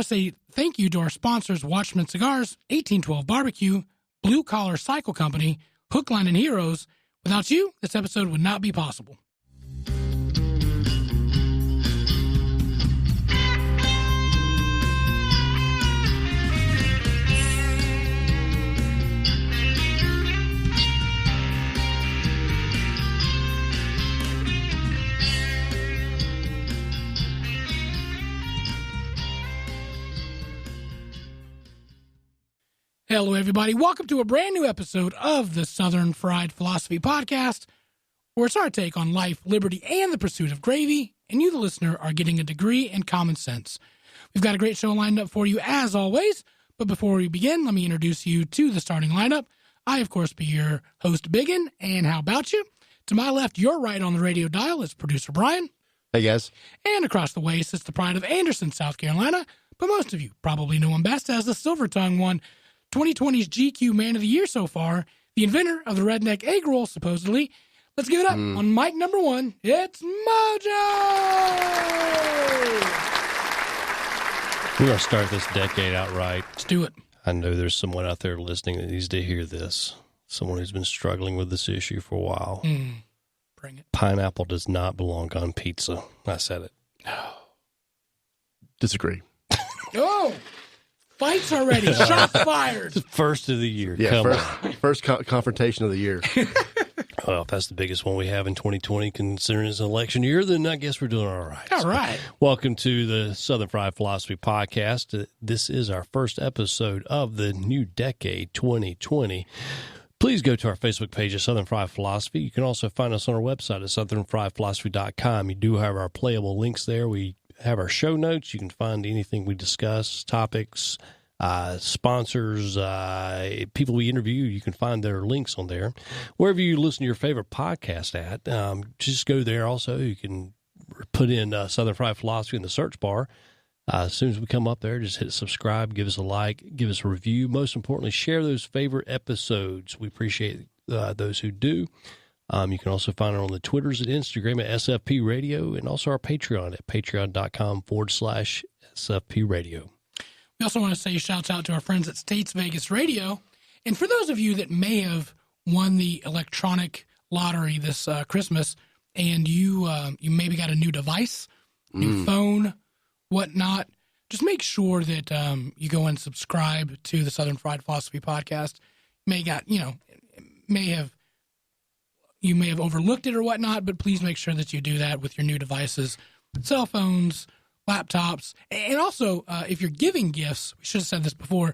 to say thank you to our sponsors, Watchman Cigars, 1812 Barbecue, Blue Collar Cycle Company, Hook, Line, and Heroes. Without you, this episode would not be possible. Hello, everybody. Welcome to a brand new episode of the Southern Fried Philosophy Podcast, where it's our take on life, liberty, and the pursuit of gravy, and you, the listener, are getting a degree in common sense. We've got a great show lined up for you, as always, but before we begin, let me introduce you to the starting lineup. I, of course, be your host, Biggin, and how about you? To my left, your right on the radio dial is producer Brian. Hey, guys. And across the way sits the pride of Anderson, South Carolina, but most of you probably know him best as the Silver Tongue one. 2020's GQ Man of the Year so far, the inventor of the redneck egg roll, supposedly. Let's give it up on mic number one. It's Mojo! We're going to start this decade out right. Let's do it. I know there's someone out there listening that needs to hear this. Someone who's been struggling with this issue for a while. Bring it. Pineapple does not belong on pizza. I said it. Disagree. Oh! Fights already. Shots fired. First of the year. Yeah, Come on. first confrontation of the year. Well, if that's the biggest one we have in 2020, considering it's an election year, then I guess we're doing all right. All right. Welcome to the Southern Fried Philosophy Podcast. This is our first episode of the new decade, 2020. Please go to our Facebook page at Southern Fried Philosophy. You can also find us on our website at southernfriedphilosophy.com. You do have our playable links there. We have our show notes. You can find anything we discuss, topics, sponsors, people we interview. You can find their links on there. Wherever you listen to your favorite podcast at, just go there. Also, you can put in Southern Fried Philosophy in the search bar. As soon as we come up there, just hit subscribe, give us a like, give us a review. Most importantly, share those favorite episodes. We appreciate those who do. You can also find it on the Twitters and Instagram at SFP Radio, and also our Patreon at patreon.com/SFP Radio. We also want to say shouts out to our friends at States Vegas Radio. And for those of you that may have won the electronic lottery this Christmas, and you maybe got a new device, new phone, whatnot, just make sure that you go and subscribe to the Southern Fried Philosophy Podcast. You may have overlooked it or whatnot, but please make sure that you do that with your new devices, cell phones, laptops. And also, if you're giving gifts, we should have said this before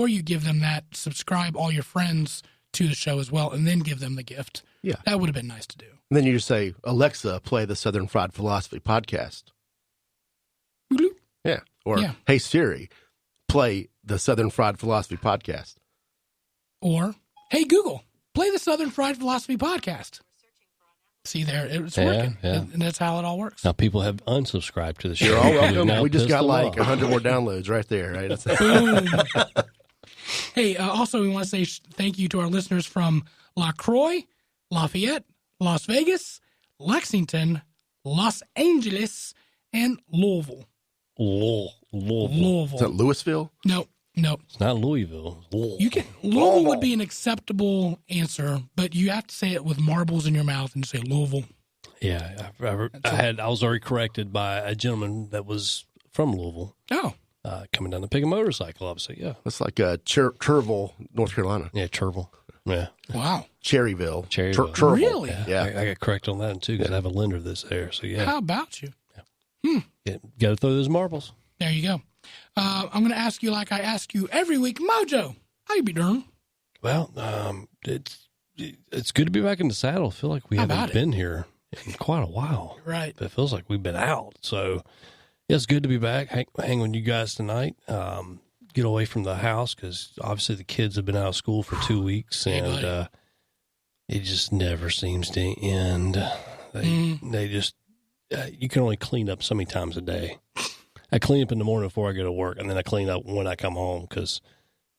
you give them that, subscribe all your friends to the show as well, and then give them the gift. Yeah. That would have been nice to do. And then you just say, Alexa, play the Southern Fried Philosophy Podcast. Bloop. Yeah. Or, Hey, Siri, play the Southern Fried Philosophy Podcast. Or, hey, Google, play the Southern Fried Philosophy Podcast. See there, it's working. Yeah. And that's how it all works. Now, people have unsubscribed to the show. You're all welcome. Now We just pissed got them like off. 100 more downloads right there. Right? Boom. Hey, also, we want to say thank you to our listeners from La Croix, Lafayette, Las Vegas, Lexington, Los Angeles, and Louisville. Louisville. Is that Louisville? No. It's not Louisville. Louisville would be an acceptable answer, but you have to say it with marbles in your mouth and say Louisville. Yeah, I was already corrected by a gentleman that was from Louisville. Oh. Coming down to pick a motorcycle, obviously, yeah. That's like Cherville, North Carolina. Yeah, Cherville. Yeah. Wow. Cherryville. Cherryville. Really? Yeah. I got corrected on that, too, because I have a lender that's there, so yeah. How about you? Yeah, got to throw those marbles. There you go. I'm going to ask you like I ask you every week, Mojo, how you be doing? Well, it's good to be back in the saddle. I feel like we haven't been here in quite a while. Right. It feels like we've been out. So, yeah, it's good to be back. Hang with you guys tonight. Get away from the house because obviously the kids have been out of school for 2 weeks, and it just never seems to end. They just you can only clean up so many times a day. I clean up in the morning before I go to work, and then I clean up when I come home because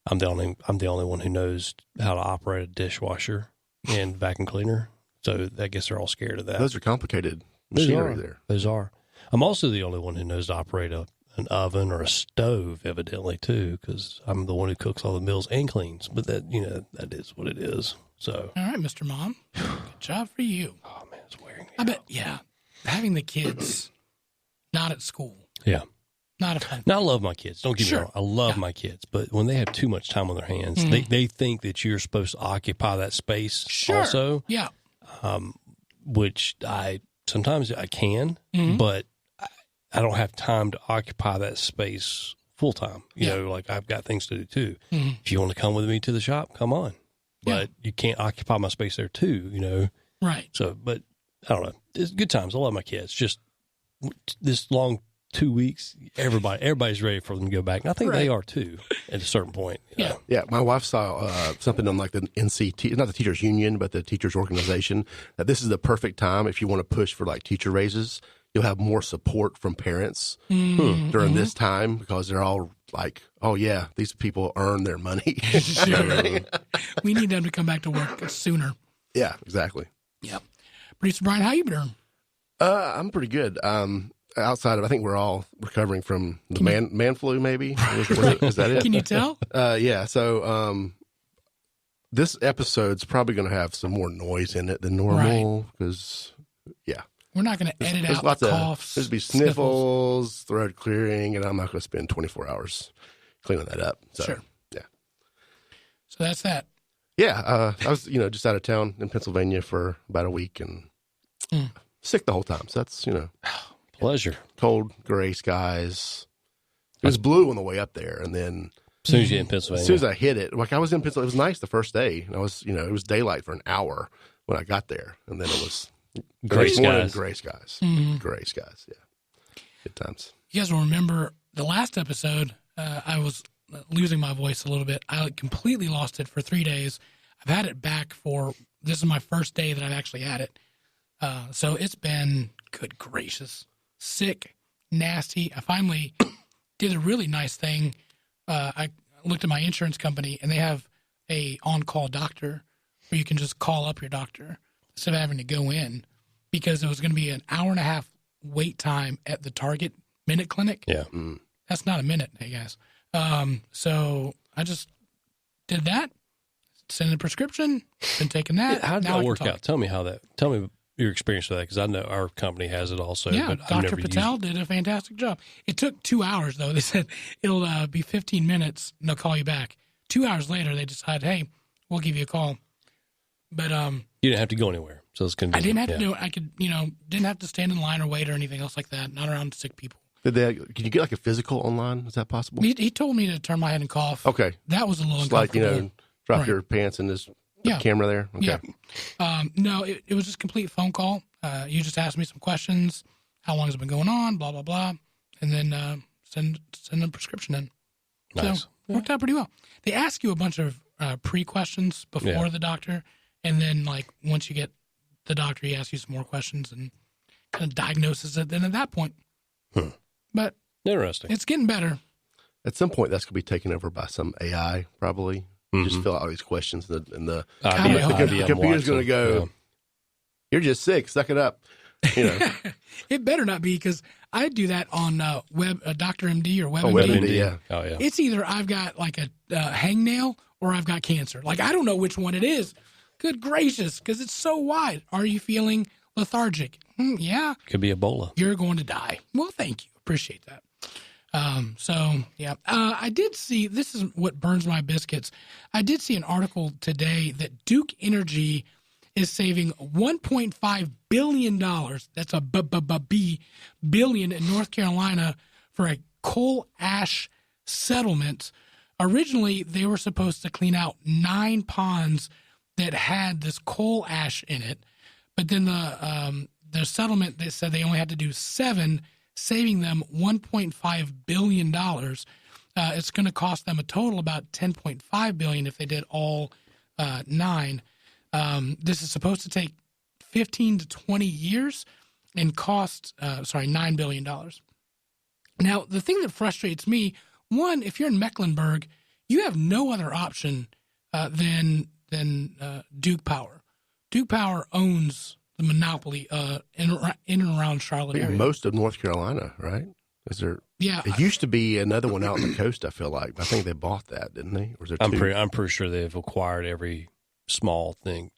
I'm the only one who knows how to operate a dishwasher and vacuum cleaner. So I guess they're all scared of that. Those are complicated machinery there. Those are. I'm also the only one who knows to operate a an oven or a stove, evidently, too, because I'm the one who cooks all the meals and cleans. But that, that is what it is. So, all right, Mr. Mom. Good job for you. oh, man, it's wearing me I out. bet, yeah, having the kids not at school, Yeah. not a fun. Now, I love my kids. Don't get Sure. me wrong. I love my kids. But when they have too much time on their hands, they think that you're supposed to occupy that space Sure. also, Yeah. which sometimes I can, but I don't have time to occupy that space full time. You know, like I've got things to do too. If you want to come with me to the shop, come on. But you can't occupy my space there too, Right. So, but I don't know. It's good times. I love my kids. Just this long 2 weeks, everybody's ready for them to go back. And I think they are too at a certain point. you know. Yeah, my wife saw something on like the NCT, not the teachers union, but the teachers organization, that this is the perfect time if you want to push for like teacher raises. You'll have more support from parents during this time because they're all like, oh yeah, these people earn their money. We need them to come back to work sooner. Yeah, exactly. Yep. Producer Brian, how you been doing? I'm pretty good. Outside of, I think we're all recovering from the man flu, maybe. Is that it? Can you tell? Yeah. So this episode's probably going to have some more noise in it than normal because, yeah. We're not going to edit There's out lots the of coughs. there's be sniffles, throat clearing, and I'm not going to spend 24 hours cleaning that up. So, Sure. yeah. So that's that. Yeah. I was, just out of town in Pennsylvania for about a week and sick the whole time. So that's, Pleasure. cold, gray skies. It was blue on the way up there. And then As soon as you get in Pennsylvania. as soon as I hit it, like I was in Pennsylvania, it was nice the first day. And I was, it was daylight for an hour when I got there. And then it was Gray next morning, skies. Gray skies. Gray skies. Yeah. Good times. You guys will remember the last episode, I was losing my voice a little bit. I completely lost it for 3 days. I've had it back this is my first day that I've actually had it. So it's been, good gracious, sick, nasty. I finally did a really nice thing. I looked at my insurance company, and they have a on-call doctor where you can just call up your doctor instead of having to go in, because it was going to be an hour and a half wait time at the Target Minute Clinic. Yeah. That's not a minute, hey guys. So I just did that, sent a prescription, been taking that. How did Now I that can work talk. out? Tell me your experience with that, because I know our company has it also. Yeah, but I've Dr. never Patel used it. did a fantastic job. It took 2 hours, though. They said it'll be 15 minutes, and they'll call you back. 2 hours later, they decided, hey, we'll give you a call. But You didn't have to go anywhere, so it's I convenient. didn't have to do it. I could, didn't have to stand in line or wait or anything else like that. Not around sick people. Can you get like a physical online? Is that possible? He told me to turn my head and cough. Okay. That was a little It's like, uncomfortable. drop Right. your pants in this Yeah. camera there. Okay. Yeah. No, it was just a complete phone call. You just asked me some questions. How long has it been going on? Blah, blah, blah. And then send a prescription in. Nice. So worked out pretty well. They ask you a bunch of pre-questions before the doctor. And then, once you get the doctor, he asks you some more questions and kind of diagnoses it. Then at that point. But Interesting. it's getting better. At some point, that's going to be taken over by some AI, probably. You just fill out all these questions, and the IBM computer's going to go, "You're just sick. Suck it up." It better not be, because I do that on Dr. MD or WebMD. WebMD, yeah. Oh, yeah. It's either I've got like a hangnail or I've got cancer. I don't know which one it is. Good gracious, because it's so wide. Are you feeling lethargic? Yeah. Could be Ebola. You're going to die. Well, thank you. Appreciate that. I did see, this is what burns my biscuits. I did see an article today that Duke Energy is saving $1.5 billion. That's a billion in North Carolina for a coal ash settlement. Originally, they were supposed to clean out 9 ponds that had this coal ash in it. But then the settlement, they said they only had to do 7, saving them $1.5 billion. It's going to cost them a total about $10.5 billion if they did all 9. This is supposed to take 15 to 20 years and cost, $9 billion. Now, the thing that frustrates me, one, if you're in Mecklenburg, you have no other option than Duke Power. Duke Power owns the monopoly in and around Charlotte area. Most of North Carolina, right? Is there? Yeah. It used to be another one out on the coast, I feel like. I think they bought that, didn't they? Or was there two? I'm pretty sure they've acquired every small thing.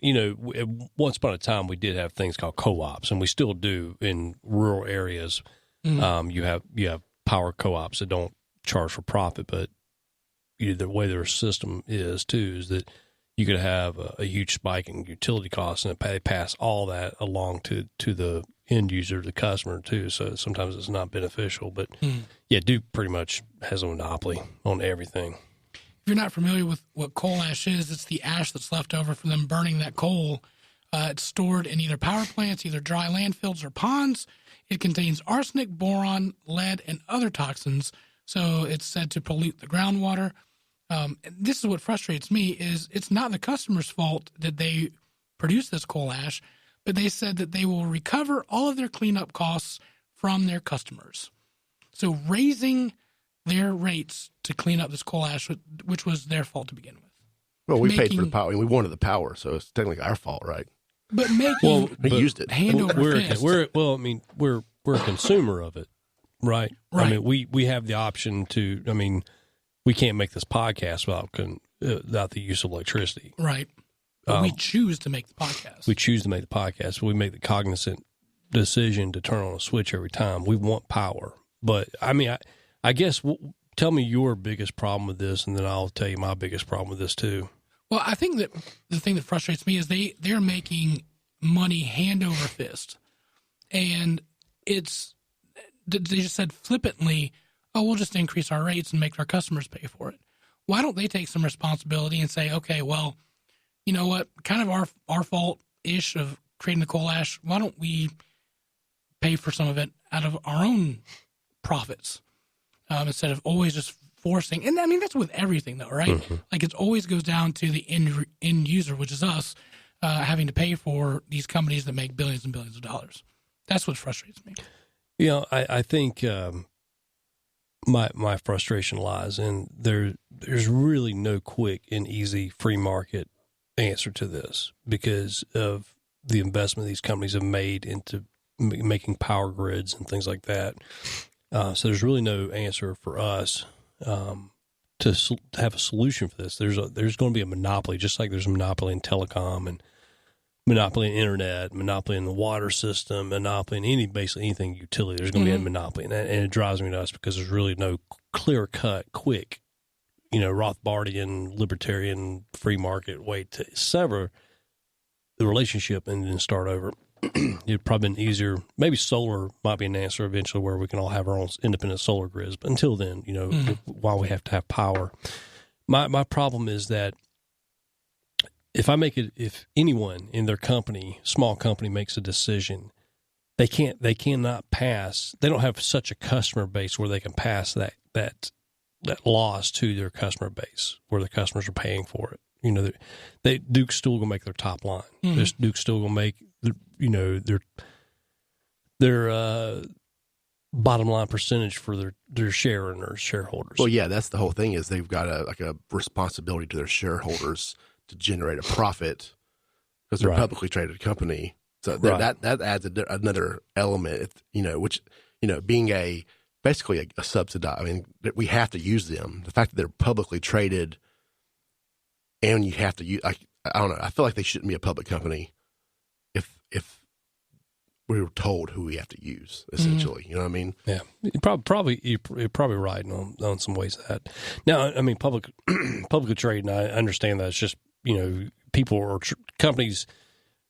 Once upon a time, we did have things called co-ops, and we still do in rural areas. Mm-hmm. You have power co-ops that don't charge for profit, but the way their system is too is that you could have a huge spike in utility costs, and they pass all that along to the end user, the customer too. So sometimes it's not beneficial, but yeah, Duke pretty much has a monopoly on everything. If you're not familiar with what coal ash is, it's the ash that's left over from them burning that coal. It's stored in either power plants, either dry landfills or ponds. It contains arsenic, boron, lead, and other toxins. So it's said to pollute the groundwater. This is what frustrates me is it's not the customer's fault that they produce this coal ash, but they said that they will recover all of their cleanup costs from their customers. So raising their rates to clean up this coal ash, which was their fault to begin with. Well, we paid for the power. We wanted the power, so it's technically our fault, right? But we used it hand over fist. We're a consumer of it, right? Right. I mean, we have the option to. I mean, we can't make this podcast without the use of electricity, right? But we choose to make the podcast. We choose to make the podcast. We make the cognizant decision to turn on a switch every time. We want power, but I mean, I guess tell me your biggest problem with this, and then I'll tell you my biggest problem with this too. Well, I think that the thing that frustrates me is they're making money hand over fist, and they just said flippantly, "Oh, we'll just increase our rates and make our customers pay for it." Why don't they take some responsibility and say, "Okay, well, you know what? Kind of our fault ish of creating the coal ash. Why don't we pay for some of it out of our own profits instead of always just forcing?" And I mean, that's with everything though, right? Mm-hmm. Like it always goes down to the end user, which is us, having to pay for these companies that make billions and billions of dollars. That's what frustrates me. I think my frustration lies in there's really no quick and easy free market answer to this because of the investment these companies have made into making power grids and things like that. So there's really no answer for us to have a solution for this. There's going to be a monopoly, just like there's a monopoly in telecom and monopoly in internet, monopoly in the water system, monopoly in basically anything utility. There's going to be a monopoly, and it drives me nuts because there's really no clear cut, quick, Rothbardian, libertarian, free market way to sever the relationship and then start over. It'd probably been easier. Maybe solar might be an answer eventually where we can all have our own independent solar grids. But until then, while we have to have power, my problem is that if anyone in their company, small company, makes a decision, they cannot pass. They don't have such a customer base where they can pass that loss to their customer base where the customers are paying for it. Duke's still going to make their top line. Mm-hmm. Duke's still going to make their bottom line percentage for their share and their shareholders. Well, yeah, that's the whole thing is they've got a responsibility to their shareholders to generate a profit because they're a publicly traded company. So that adds another element, which being basically a subsidized. I mean, we have to use them. The fact that they're publicly traded and you have to use, I don't know. I feel like they shouldn't be a public company if we were told who we have to use, essentially. You know what I mean? Yeah. You're probably right on some ways of that. Now, I mean, publicly traded, and I understand that it's just, people or companies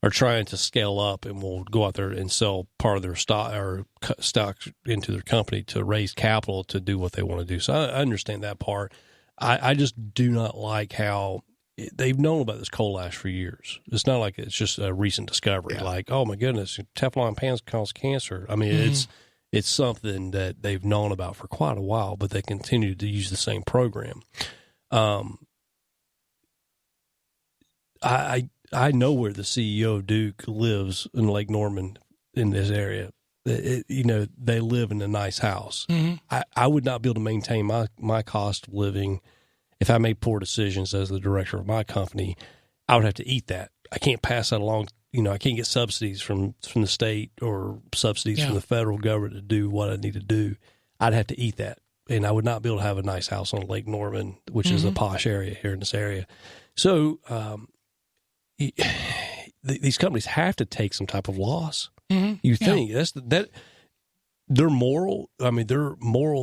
are trying to scale up and will go out there and sell part of their stock or stock into their company to raise capital to do what they want to do. So I understand that part. I just do not like how they've known about this coal ash for years. It's not like it's just a recent discovery. Yeah. Like, oh my goodness, Teflon pans cause cancer. I mean, it's something that they've known about for quite a while, but they continue to use the same program. I know where the CEO of Duke lives in Lake Norman in this area. They live in a nice house. Mm-hmm. I would not be able to maintain my cost of living if I made poor decisions as the director of my company. I would have to eat that. I can't pass that along. I can't get subsidies from the state or subsidies from the federal government to do what I need to do. I'd have to eat that. And I would not be able to have a nice house on Lake Norman, which is a posh area here in this area. So these companies have to take some type of loss. You think that their moral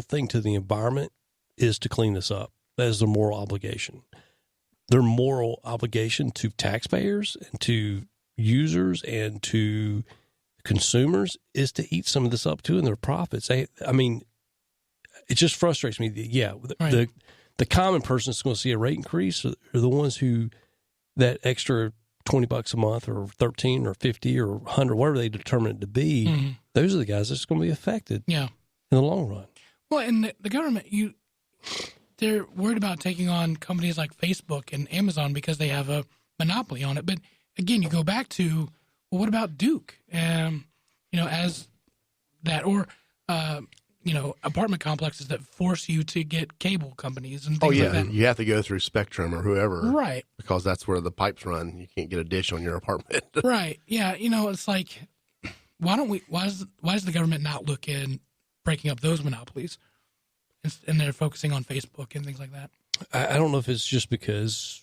thing to the environment is to clean this up. That is their moral obligation. Their moral obligation to taxpayers and to users and to consumers is to eat some of this up too in their profits. It just frustrates me. The common person is going to see a rate increase are the ones who that extra $20 a month or 13 or 50 or 100, whatever they determine it to be. Those are the guys that's going to be affected in the long run. Well, and the government, they're worried about taking on companies like Facebook and Amazon because they have a monopoly on it. But again, you go back to, well, what about Duke? As that, or apartment complexes that force you to get cable companies and things like that. You have to go through Spectrum or whoever, right? Because that's where the pipes run. You can't get a dish on your apartment, right? Yeah, it's like, why does the government not look in breaking up those monopolies, and they're focusing on Facebook and things like that? I don't know if it's just because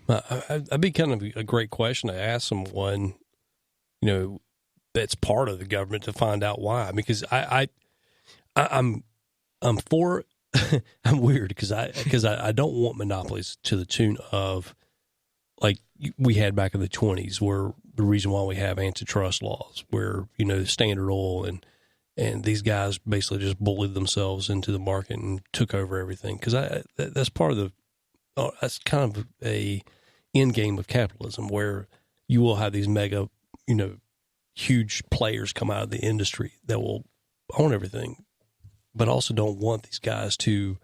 I'd be kind of a great question to ask someone, that's part of the government to find out why. Because I'm for I'm weird because I don't want monopolies to the tune of like we had back in the 1920s, where the reason why we have antitrust laws, where Standard Oil and these guys basically just bullied themselves into the market and took over everything. Because that's part of that's kind of a end game of capitalism, where you will have these mega, huge players come out of the industry that will own everything, but also don't want these guys to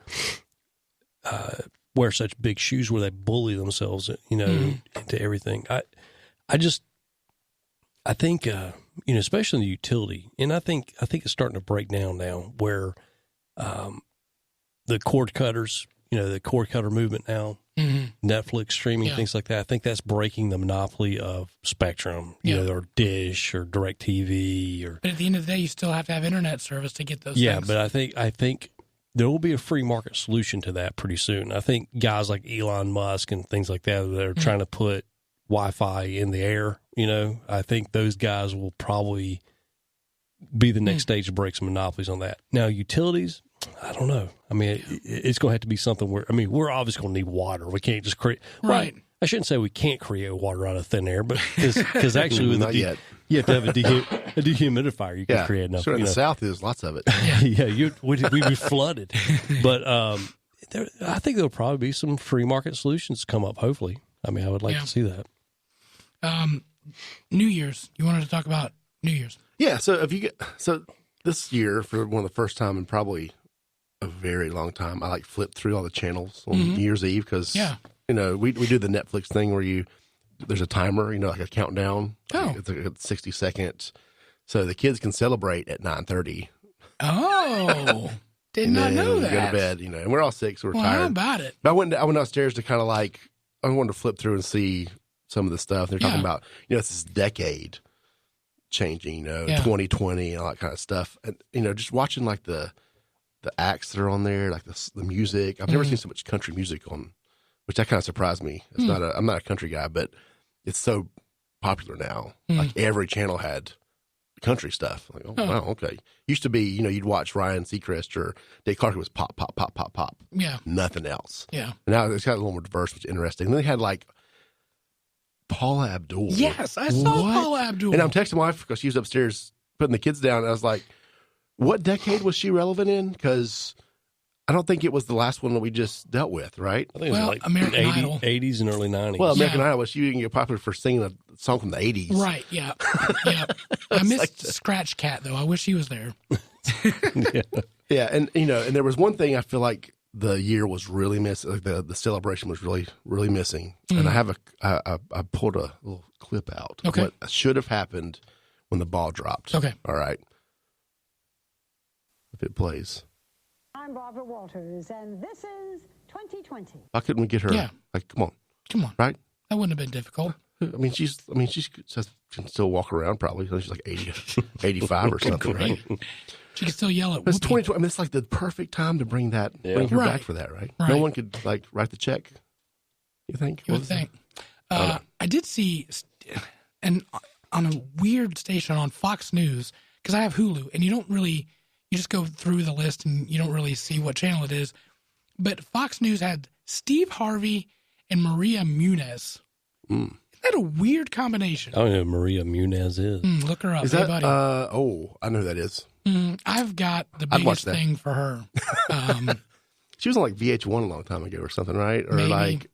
wear such big shoes where they bully themselves, into everything. I think, especially in the utility, and I think it's starting to break down now where the cord cutters, the cord cutter movement now, Netflix streaming, things like that. I think that's breaking the monopoly of Spectrum, or Dish or DirecTV. But at the end of the day, you still have to have internet service to get those things. Yeah, but I think there will be a free market solution to that pretty soon. I think guys like Elon Musk and things like that are trying to put Wi-Fi in the air. I think those guys will probably be the next stage to break some monopolies on that. Now, utilities, I don't know. It's going to have to be something where, we're obviously going to need water. We can't just create. Right. I shouldn't say we can't create water out of thin air, but because actually with yet. You have to have a dehumidifier. You can create enough. Sure, in the South, there's lots of it. We'd be flooded. But I think there'll probably be some free market solutions come up, hopefully. I would like to see that. New Year's. You wanted to talk about New Year's. Yeah, so this year, for one of the first time in probably a very long time, I flipped through all the channels on New Year's Eve because we do the Netflix thing where there's a timer, like a countdown. Oh, it's a 60 seconds, so the kids can celebrate at 9:30. Oh, did not know that. Go to bed, and we're all sick, so we're tired. How about it? But I went downstairs to kind of I wanted to flip through and see some of the stuff they're talking about. It's this decade changing, 2020 and all that kind of stuff. And, just watching the acts that are on there, the music. I've never seen so much country music on, which that kind of surprised me. It's I'm not a country guy, but it's so popular now. Every channel had country stuff. Wow, okay. Used to be, you'd watch Ryan Seacrest or Dave Clark, it was pop, pop, pop, pop, pop. Yeah. Nothing else. Yeah. And now it's got a little more diverse, which is interesting. And then they had Paula Abdul. Yes, I saw Paula Abdul. And I'm texting my wife because she was upstairs putting the kids down. And I was like, what decade was she relevant in? Because I don't think it was the last one that we just dealt with, right? I think it was American Idol. 80s and early 90s. Well, American Idol was you can get popular for singing a song from the 80s. Right, yeah. Yeah. I missed Scratch Cat, though. I wish he was there. Yeah, and and there was one thing I feel like the year was really missing. The celebration was really, really missing. And I pulled a little clip out of what should have happened when the ball dropped. Okay. All right. If it plays. I'm Barbara Walters, and this is 2020. Why couldn't we get her? Yeah. Come on. Come on. Right? That wouldn't have been difficult. I mean, she can still walk around probably. She's like 80, 85 or something, right? She can still yell at It's Whoopi. 2020. I mean, it's like the perfect time to bring her Right. back for that, right? Right. No one could like write the check. You think? You would think. I did see, and on a weird station on Fox News, because I have Hulu, and you just go through the list and you don't really see what channel it is. But Fox News had Steve Harvey and Maria Munez. Isn't that a weird combination? I don't know who Maria Munez is. Look her up. Is Hey, that? buddy. I know who that is. I've got the I'd watch biggest that. thing for her. She was on like VH1 a long time ago or something, right? Or Maybe. like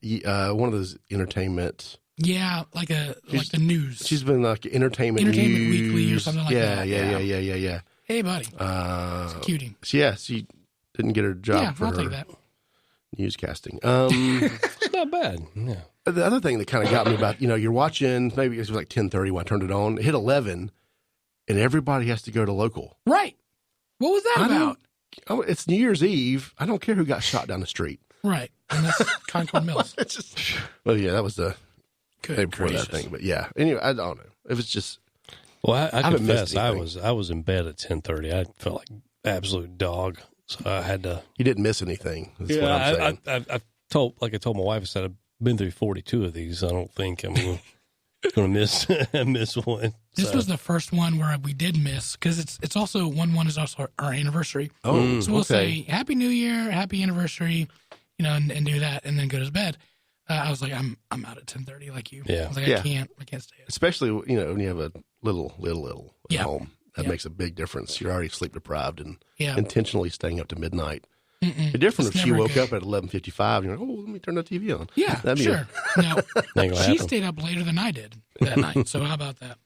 one of those entertainment. Yeah, like the news. She's been like entertainment Entertainment news. Weekly or something like that. Yeah. Hey, buddy. It's a cutie. Yeah, she didn't get her job Yeah, for I'll her take that. newscasting. It's not bad. Yeah. The other thing that kind of got me about, you're watching, maybe it was like 10:30 when I turned it on. It hit 11, and everybody has to go to local. Right. What was that about? It's New Year's Eve. I don't care who got shot down the street. Right. And that's Concord Mills. It's just, well, yeah, that was the day Good before gracious. that thing. But yeah, anyway, I don't know. It was just, Well, I haven't missed confess, I anything. was in bed at 10:30. I felt like absolute dog, so I had to. you didn't miss anything. That's what I'm saying. I told my wife, I said I've been through 42 of these. I don't think I'm going to miss one. This So, was the first one where we did miss because it's also 1/1 is also our anniversary. Oh, So we'll okay. say Happy New Year, Happy Anniversary, and do that, and then go to bed. I was like, I'm out at 10:30, like you. Yeah. I was like, Yeah. I can't stay. Especially, when you have a little at Yeah. home. That Yeah. makes a big difference. You're already sleep deprived and Yeah. intentionally staying up to midnight. It'd be different It's if she never woke good. up at 11:55 and you're like, oh, let me turn the TV on. Yeah, That'd be sure. No, Ain't gonna she happen. stayed up later than I did that night. So how about that?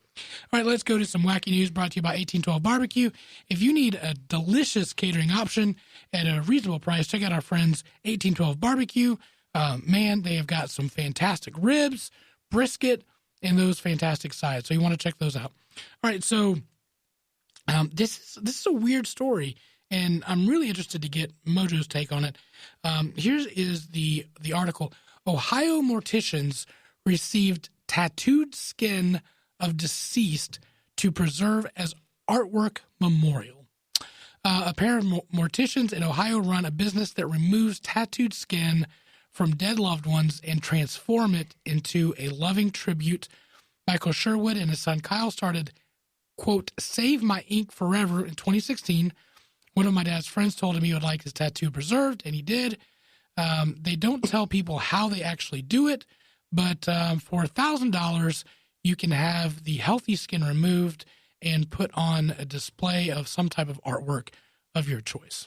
All right, let's go to some wacky news brought to you by 1812 Barbecue. If you need a delicious catering option at a reasonable price, check out our friends 1812 Barbecue. Man, they have got some fantastic ribs, brisket, and those fantastic sides. So you want to check those out. All right, so this is a weird story, and I'm really interested to get Mojo's take on it. Here is the article. Ohio morticians received tattooed skin of deceased to preserve as artwork memorial. A pair of morticians in Ohio run a business that removes tattooed skin from dead loved ones and transform it into a loving tribute. Michael Sherwood and his son Kyle started, quote, Save My Ink Forever in 2016. One of my dad's friends told him he would like his tattoo preserved, and he did. They don't tell people how they actually do it, but for $1,000, you can have the healthy skin removed and put on a display of some type of artwork of your choice.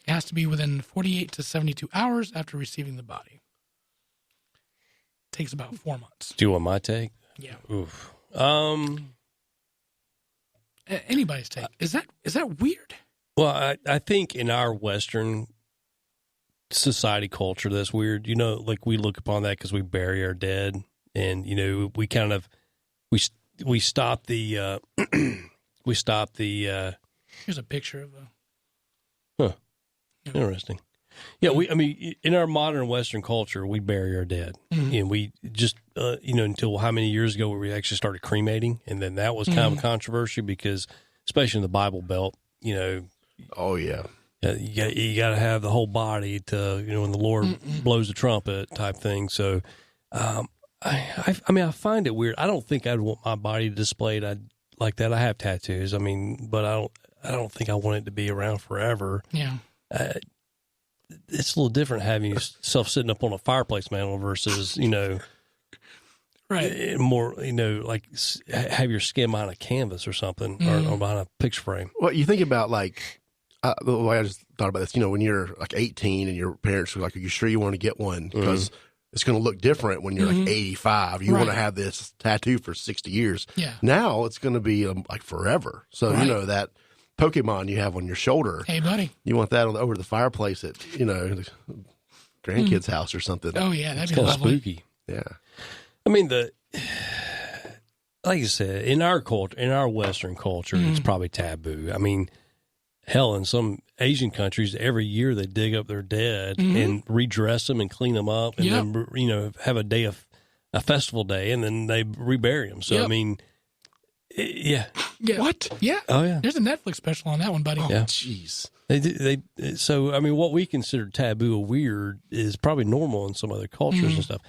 It has to be within 48 to 72 hours after receiving the body. Takes about 4 months. Do you want my take? Yeah. Oof. Anybody's take. Is that weird? Well, I think in our Western society culture, that's weird. Like we look upon that because we bury our dead, and we kind of we stop the Here's a picture of a. Interesting. Yeah, in our modern Western culture, we bury our dead, and we just, until how many years ago where we actually started cremating, and then that was kind of a controversy because, especially in the Bible Belt, Oh, yeah. you got to have the whole body to, when the Lord blows the trumpet type thing. So, I find it weird. I don't think I'd want my body displayed like that. I have tattoos. But I don't think I want it to be around forever. Yeah. It's a little different having yourself sitting up on a fireplace mantle versus, Right. more, like have your skin behind a canvas or something or behind a picture frame. Well, you think about like, the way I just thought about this, when you're like 18 and your parents are like, are you sure you want to get one? Because it's going to look different when you're like 85. You want to Right. have this tattoo for 60 years. Yeah. Now it's going to be like forever. So, Right. that Pokemon you have on your shoulder, Hey, buddy. you want that over the fireplace at, the grandkid's house or something. Oh, yeah. That'd It's be kind of lovely. spooky. Yeah. Like I said, in our culture, in our Western culture, it's probably taboo. Hell, in some Asian countries, every year they dig up their dead and redress them and clean them up, and then have a day of a festival day, and then they rebury them. So, Yep. I mean, yeah. What? Yeah. Oh, yeah. There's a Netflix special on that one, buddy. Yeah. Jeez. So, I mean, what we consider taboo or weird is probably normal in some other cultures and stuff.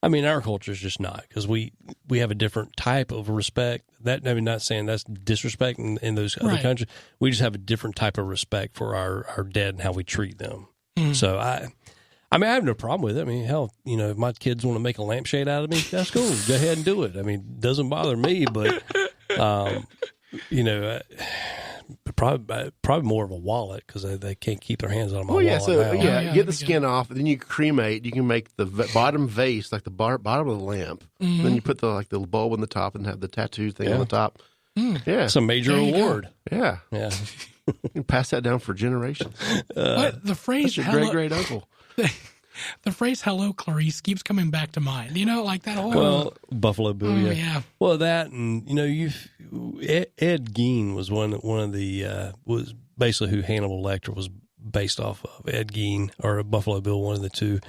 I mean, our culture is just not, because we have a different type of respect. That, I mean, not saying that's disrespect in those other Right. countries. We just have a different type of respect for our dead and how we treat them. So I mean, I have no problem with it. I mean, hell, you know, if my kids want to make a lampshade out of me, that's cool. Go ahead and do it. I mean, it doesn't bother me, but, you know, probably more of a wallet, because they can't keep their hands on my Oh yeah, wallet so now. yeah, yeah, you that'd get the be skin off, then you cremate. You can make the bottom vase, like the bottom of the lamp. Then you put the bulb on the top and have the tattoo thing on the top. Yeah, It's a major There you go. award. yeah. Yeah. You can pass that down for generations. But the phrase That's your hello, great uncle. the phrase "Hello, Clarice" keeps coming back to mind. You know, like that whole. Well, Buffalo Bill, yeah. yeah. Well, that, and you know, Ed Gein was one of the was basically who Hannibal Lecter was based off of. Ed Gein or Buffalo Bill, one of the two.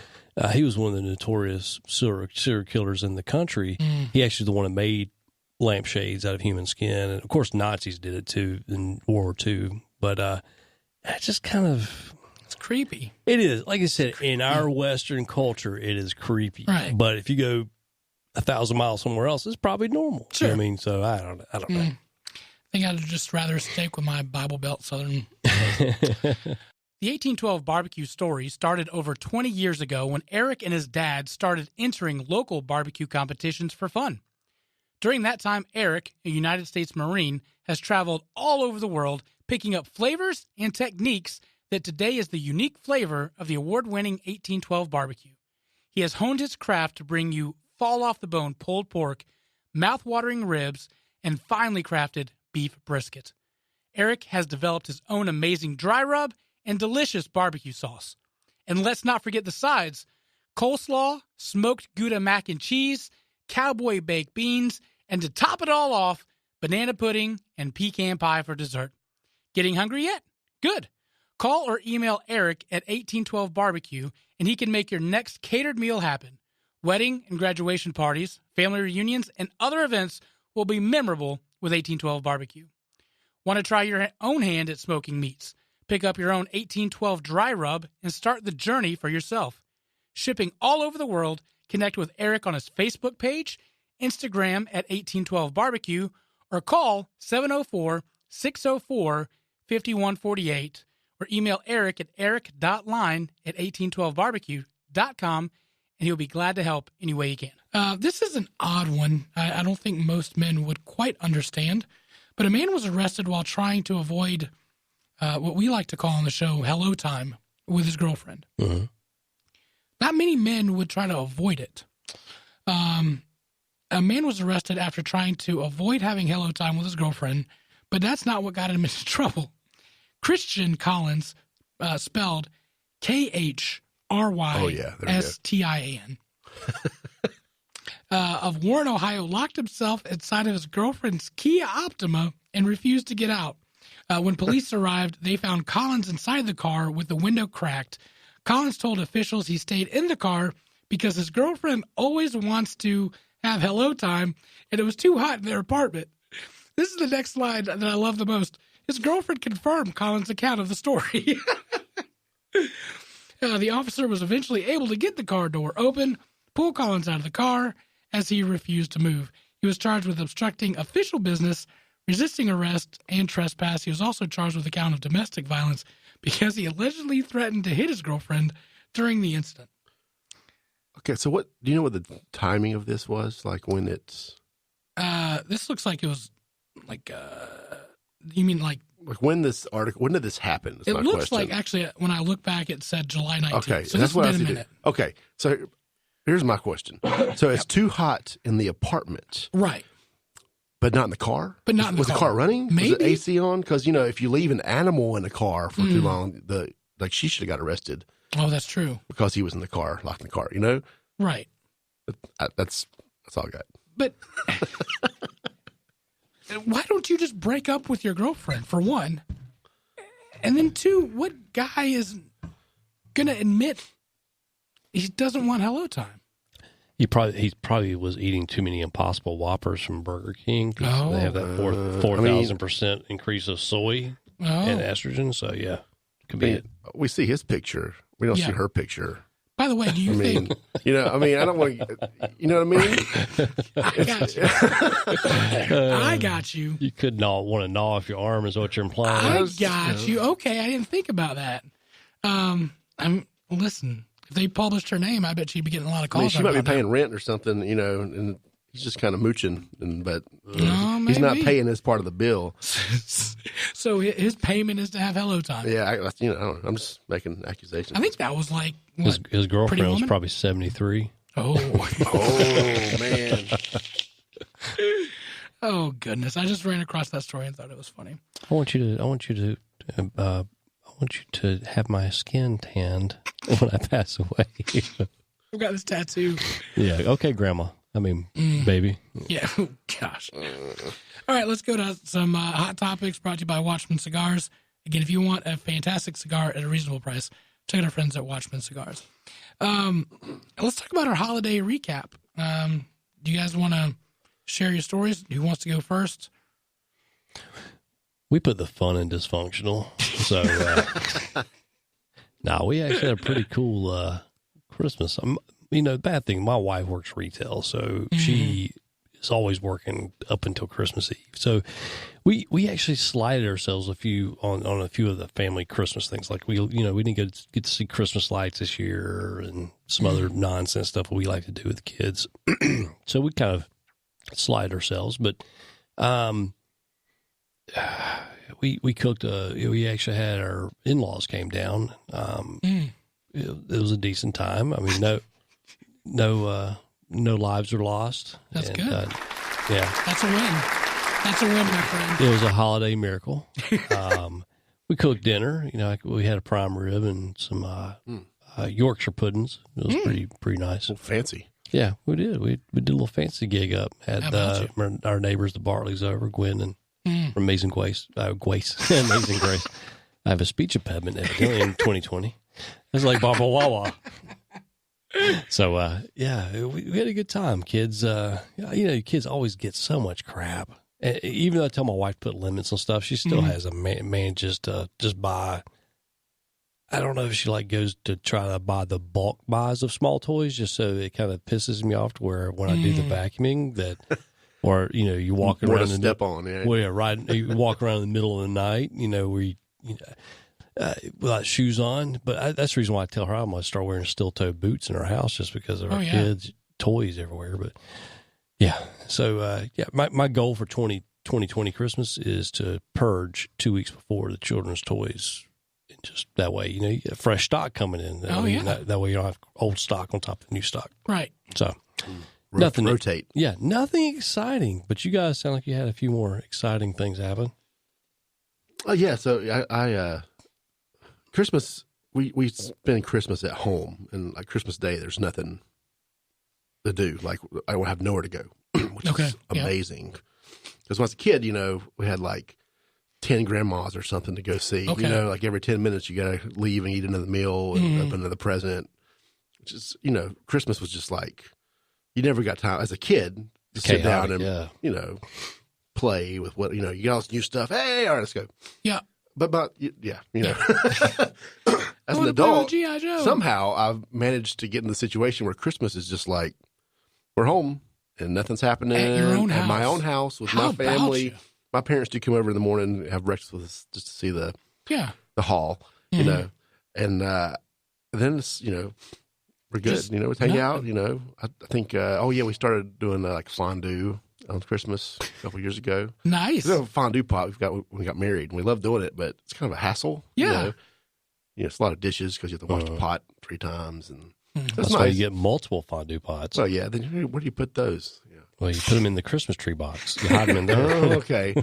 He was one of the notorious serial killers in the country. He actually the one that made lampshades out of human skin, and of course Nazis did it too in World War II. But it's just kind of. It's creepy. It is, like I said, in our Western culture, it is creepy. Right. But if you go 1,000 miles somewhere else, it's probably normal. Sure. You know what I mean? So I don't know. I think I'd just rather stick with my Bible Belt Southern. The 1812 barbecue story started over 20 years ago when Eric and his dad started entering local barbecue competitions for fun. During that time, Eric, a United States Marine, has traveled all over the world picking up flavors and techniques that today is the unique flavor of the award-winning 1812 barbecue. He has honed his craft to bring you fall-off-the-bone pulled pork, mouth-watering ribs, and finely crafted beef brisket. Eric has developed his own amazing dry rub and delicious barbecue sauce. And let's not forget the sides: coleslaw, smoked Gouda mac and cheese, cowboy baked beans, and to top it all off, banana pudding and pecan pie for dessert. Getting hungry yet? Good. Call or email Eric at 1812 Barbecue, and he can make your next catered meal happen. Wedding and graduation parties, family reunions, and other events will be memorable with 1812 Barbecue. Want to try your own hand at smoking meats? Pick up your own 1812 dry rub and start the journey for yourself. Shipping all over the world, connect with Eric on his Facebook page, Instagram at 1812 Barbecue, or call 704-604-5148. Or email Eric at eric.line@1812barbecue.com, and he'll be glad to help any way he can. This is an odd one. I don't think most men would quite understand, but a man was arrested while trying to avoid what we like to call on the show hello time with his girlfriend. Mm-hmm. Not many men would try to avoid it. A man was arrested after trying to avoid having hello time with his girlfriend, but that's not what got him into trouble. Christian Collins, spelled Krystin, of Warren, Ohio, locked himself inside of his girlfriend's Kia Optima and refused to get out. When police arrived, they found Collins inside the car with the window cracked. Collins told officials he stayed in the car because his girlfriend always wants to have hello time, and it was too hot in their apartment. This is the next line that I love the most. His girlfriend confirmed Collins' account of the story. The officer was eventually able to get the car door open, pull Collins out of the car as he refused to move. He was charged with obstructing official business, resisting arrest, and trespass. He was also charged with the count of domestic violence because he allegedly threatened to hit his girlfriend during the incident. Okay, so what do you know what the timing of this was? Like when it's This looks like it was like you mean like when this article? When did this happen? Is it my looks question. like actually when I look back it said July 19th. Okay, so that's this what I has was been a thinking. minute. Okay, so here's my question. So it's too hot in the apartment, Right. but not in the car. But not in the was car. the car running? Was Maybe. it AC on? Because if you leave an animal in a car for too long, she should have got arrested Oh, that's true. because he was in the car, locked in the car. You know, Right. that's all I got. But why don't you just break up with your girlfriend, for one? And then two, what guy is going to admit he doesn't want hello time? He probably was eating too many Impossible Whoppers from Burger King. 'Cause they have that 4,000% increase of soy and estrogen. So yeah, could be it. We see his picture. We don't see her picture. By the way, do you think? I don't want to. You know what I mean? I got you. I got you. You could not want to gnaw off your arm, is what you're implying. I got you. Okay, I didn't think about that. Listen. If they published her name, I bet she'd be getting a lot of calls. She might be paying rent or something, and he's just kind of mooching, but No, he's not paying his part of the bill. So his payment is to have hello time. Yeah, I don't know. I'm just making accusations. I think that was like his girlfriend was probably 73. Oh, man. Oh goodness! I just ran across that story and thought it was funny. I want you to have my skin tanned when I pass away. I've got this tattoo. Yeah. Okay, Grandma. I mean, baby. Yeah. Oh, gosh. All right, let's go to some hot topics brought to you by Watchman Cigars. Again, if you want a fantastic cigar at a reasonable price, check out our friends at Watchman Cigars. Let's talk about our holiday recap. Do you guys want to share your stories? Who wants to go first? We put the fun in dysfunctional. So, we actually had a pretty cool Christmas. Bad thing, my wife works retail, so she is always working up until Christmas Eve. So we actually slided ourselves on a few of the family Christmas things. Like we didn't get to see Christmas lights this year and some other nonsense stuff we like to do with the kids. So we kind of slide ourselves, but we cooked. We actually had our in-laws came down. It was a decent time. I mean, no lives were lost. That's good. Yeah, that's a win. That's a win, my friend. It was a holiday miracle. We cooked dinner. We had a prime rib and some Yorkshire puddings. It was pretty nice. Fancy. Yeah, we did. We did a little fancy gig up. Had our neighbors, the Bartleys, over, Gwen and from Amazing Grace. Amazing Grace. I have a speech impediment evidently in 2020. It's like Baba Wawa. So, we had a good time. Kids, kids always get so much crap. And even though I tell my wife to put limits on stuff, she still has a manages to just buy. I don't know if she goes to try to buy the bulk buys of small toys just so it kind of pisses me off to where when I do the vacuuming or, you walk around and step on, yeah. Well, yeah, right. You walk around in the middle of the night, where you without shoes on. But that's the reason why I tell her I'm going to start wearing steel-toe boots in our house just because of our kids' toys everywhere. But yeah, so my goal for 2020 Christmas is to purge 2 weeks before the children's toys. And just that way, you get fresh stock coming in. That way you don't have old stock on top of new stock. Right. So nothing rotate. Yeah, nothing exciting. But you guys sound like you had a few more exciting things happen. Oh yeah, so I Christmas we spend Christmas at home, and like Christmas Day, there's nothing to do. Like I will have nowhere to go, which is amazing. Because when I was a kid, we had like 10 grandmas or something to go see. Okay. Like every 10 minutes you got to leave and eat another meal and open another present. Just Christmas was just like you never got time as a kid to sit down and play with what you got all this new stuff. Hey, all right, let's go. Yeah. But as an adult, somehow I've managed to get in the situation where Christmas is just like we're home and nothing's happening at your own house. At my own house with my family. My parents do come over in the morning and have breakfast with us just to see the hall, and then it's, we're good. Just we hang out. I think we started doing like fondue on Christmas a couple years ago. Nice. We have a fondue pot when we got married, and we love doing it, but it's kind of a hassle. Yeah. It's a lot of dishes because you have to wash the pot 3 times, and that's nice. Why you get multiple fondue pots. Well, yeah. Then where do you put those? Yeah. Well, you put them in the Christmas tree box. You hide them in there. Oh, okay.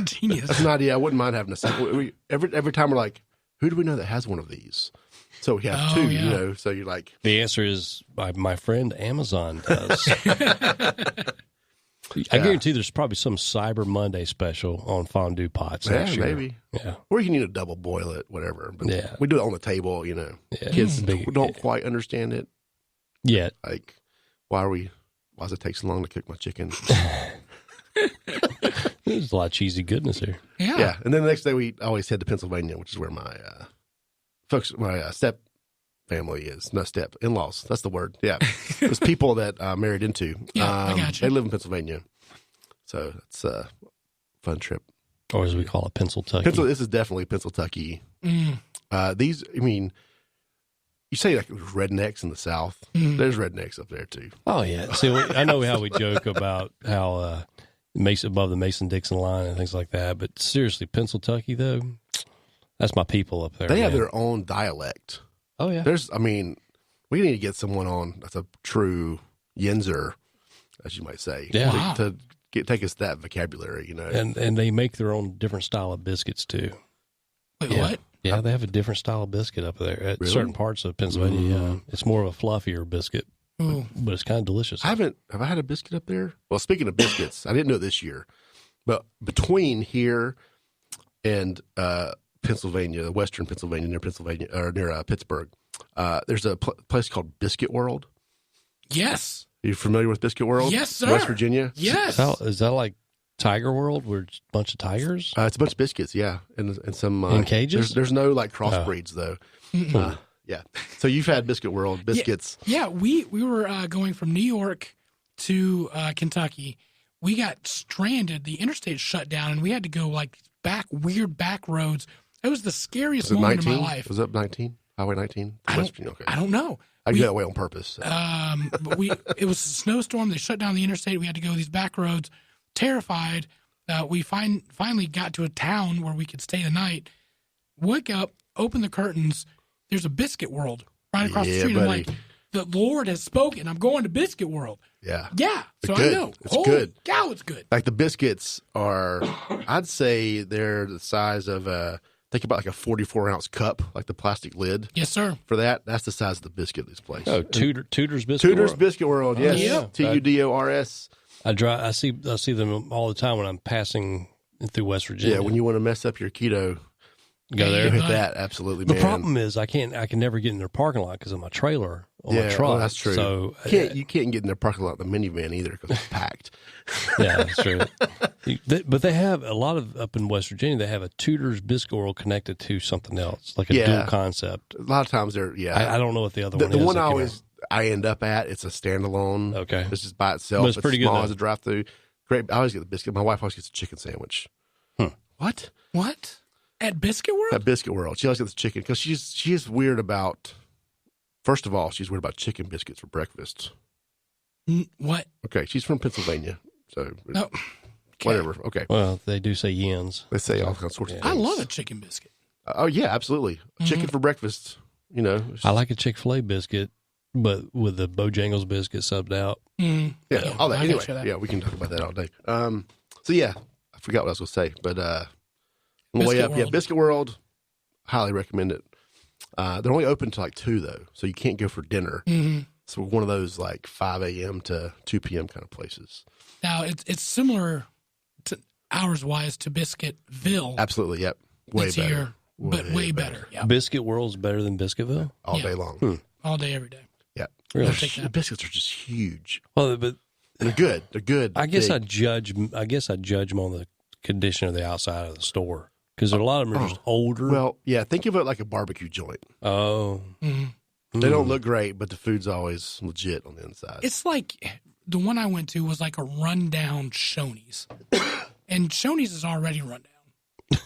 Genius. That's an idea. I wouldn't mind having a second. Every time we're like, who do we know that has one of these? So we have 2, so you're like. The answer is my friend Amazon does. I guarantee there's probably some Cyber Monday special on fondue pots. Yeah, maybe. Yeah. Or you can double boil it, whatever. But we do it on the table, Yeah. Kids don't quite understand it yet. Like, why does it take so long to cook my chicken? There's a lot of cheesy goodness here. Yeah. And then the next day we always head to Pennsylvania, which is where my step family is. No, step in-laws. That's the word. Yeah. There's people that I married into. I got you. They live in Pennsylvania. So it's a fun trip. Or as we call it, Pennsylvania. This is definitely Pennsylvania. Mm. These, I mean, you say like rednecks in the South. There's rednecks up there too. Oh, yeah. See, I know how we joke about how Mason above the Mason-Dixon line and things like that. But seriously, Pennsylvania, though, that's my people up there. They have their own dialect. Oh, yeah. We need to get someone on that's a true Yinzer, as you might say. Yeah. Wow. To take us that vocabulary, you know. And they make their own different style of biscuits, too. Wait, Yeah. what? Yeah, they have a different style of biscuit up there at Really? certain parts of Pennsylvania. Yeah. It's more of a fluffier biscuit, Ooh. but it's kind of delicious. Have I had a biscuit up there? Well, speaking of biscuits, I didn't know this year, but between here and Pennsylvania, western Pennsylvania, near Pittsburgh, there's a place called Biscuit World. Yes. Are you familiar with Biscuit World? Yes, sir. West Virginia. Yes. Is that like Tiger World, where it's a bunch of tigers? It's a bunch of biscuits, yeah, and some In cages? There's no like crossbreeds though. Yeah. So you've had Biscuit World biscuits. Yeah, we were going from New York to Kentucky. We got stranded. The interstate shut down, and we had to go like weird back roads. It was the scariest Was it moment 19? of my life. Was it 19? Highway 19? I West Virginia, okay. don't know. I do that way on purpose. But it was a snowstorm. They shut down the interstate. We had to go these back roads. Terrified. We finally got to a town where we could stay the night. Wake up, open the curtains. There's a Biscuit World right across the Yeah, street. buddy. I'm like, the Lord has spoken. I'm going to Biscuit World. Yeah. Yeah. So It's good. I know. It's Holy good. cow, it's good. Like the biscuits are, I'd say they're the size of think about like a 44-ounce cup, like the plastic lid. Yes, sir. For that, that's the size of the biscuit of this place. Oh, Tudor's biscuit. Tudor's World? Biscuit World, yes. yeah. Tudors. I see them all the time when I'm passing through West Virginia. Yeah, when you want to mess up your keto, go you there. hit Right. that, absolutely, The man. problem is I can never get in their parking lot because of my trailer on my Yeah, truck. well, that's true. So You can't get in their parking lot, the minivan either, because it's packed. yeah, that's true. But they have a lot of up in West Virginia. They have a Tudor's Biscuit World connected to something else, like a Yeah. dual concept. A lot of times they're, I don't know what the other The one is. one I I end up at, it's a standalone. Okay. It's just by itself. But it's pretty good, small though. as a drive-through. Great. I always get the biscuit. My wife always gets a chicken sandwich. What? What? At Biscuit World? At Biscuit World. She always gets the chicken because she's weird about, first of all, she's weird about chicken biscuits for breakfast. What? Okay. She's from Pennsylvania. So No. Okay. whatever. Okay. Well, they do say yens. They say all kinds of sorts of I things. love a chicken biscuit. Oh, yeah, absolutely. Chicken for breakfast. You know. it's I like a Chick-fil-A biscuit, but with the Bojangles biscuit subbed out. Mm. Yeah, all that. I Anyway, got you that. yeah, we can talk about that all day. So yeah, I forgot what I was going to say, but on the way Biscuit up, yeah, World. Biscuit World, highly recommend it. They're only open to like 2 though, so you can't go for dinner. Mhm. So one of those like 5 a.m. to 2 p.m. kind of places. Now, it's similar to hours-wise to Biscuitville. Absolutely, yep, way It's better, here, but way better. Yeah. Biscuit World's better than Biscuitville? all Yeah. day long. All day, every day. Yeah, Really? take that. the biscuits are just huge. Well, but And they're good. They're good. I guess big. I judge them on the condition of the outside of the store because a lot of them are just older. Well, yeah, think of it like a barbecue joint. oh, Mhm. They don't look great, but the food's always legit on the inside. It's like the one I went to was like a rundown Shoney's, and Shoney's is already run down.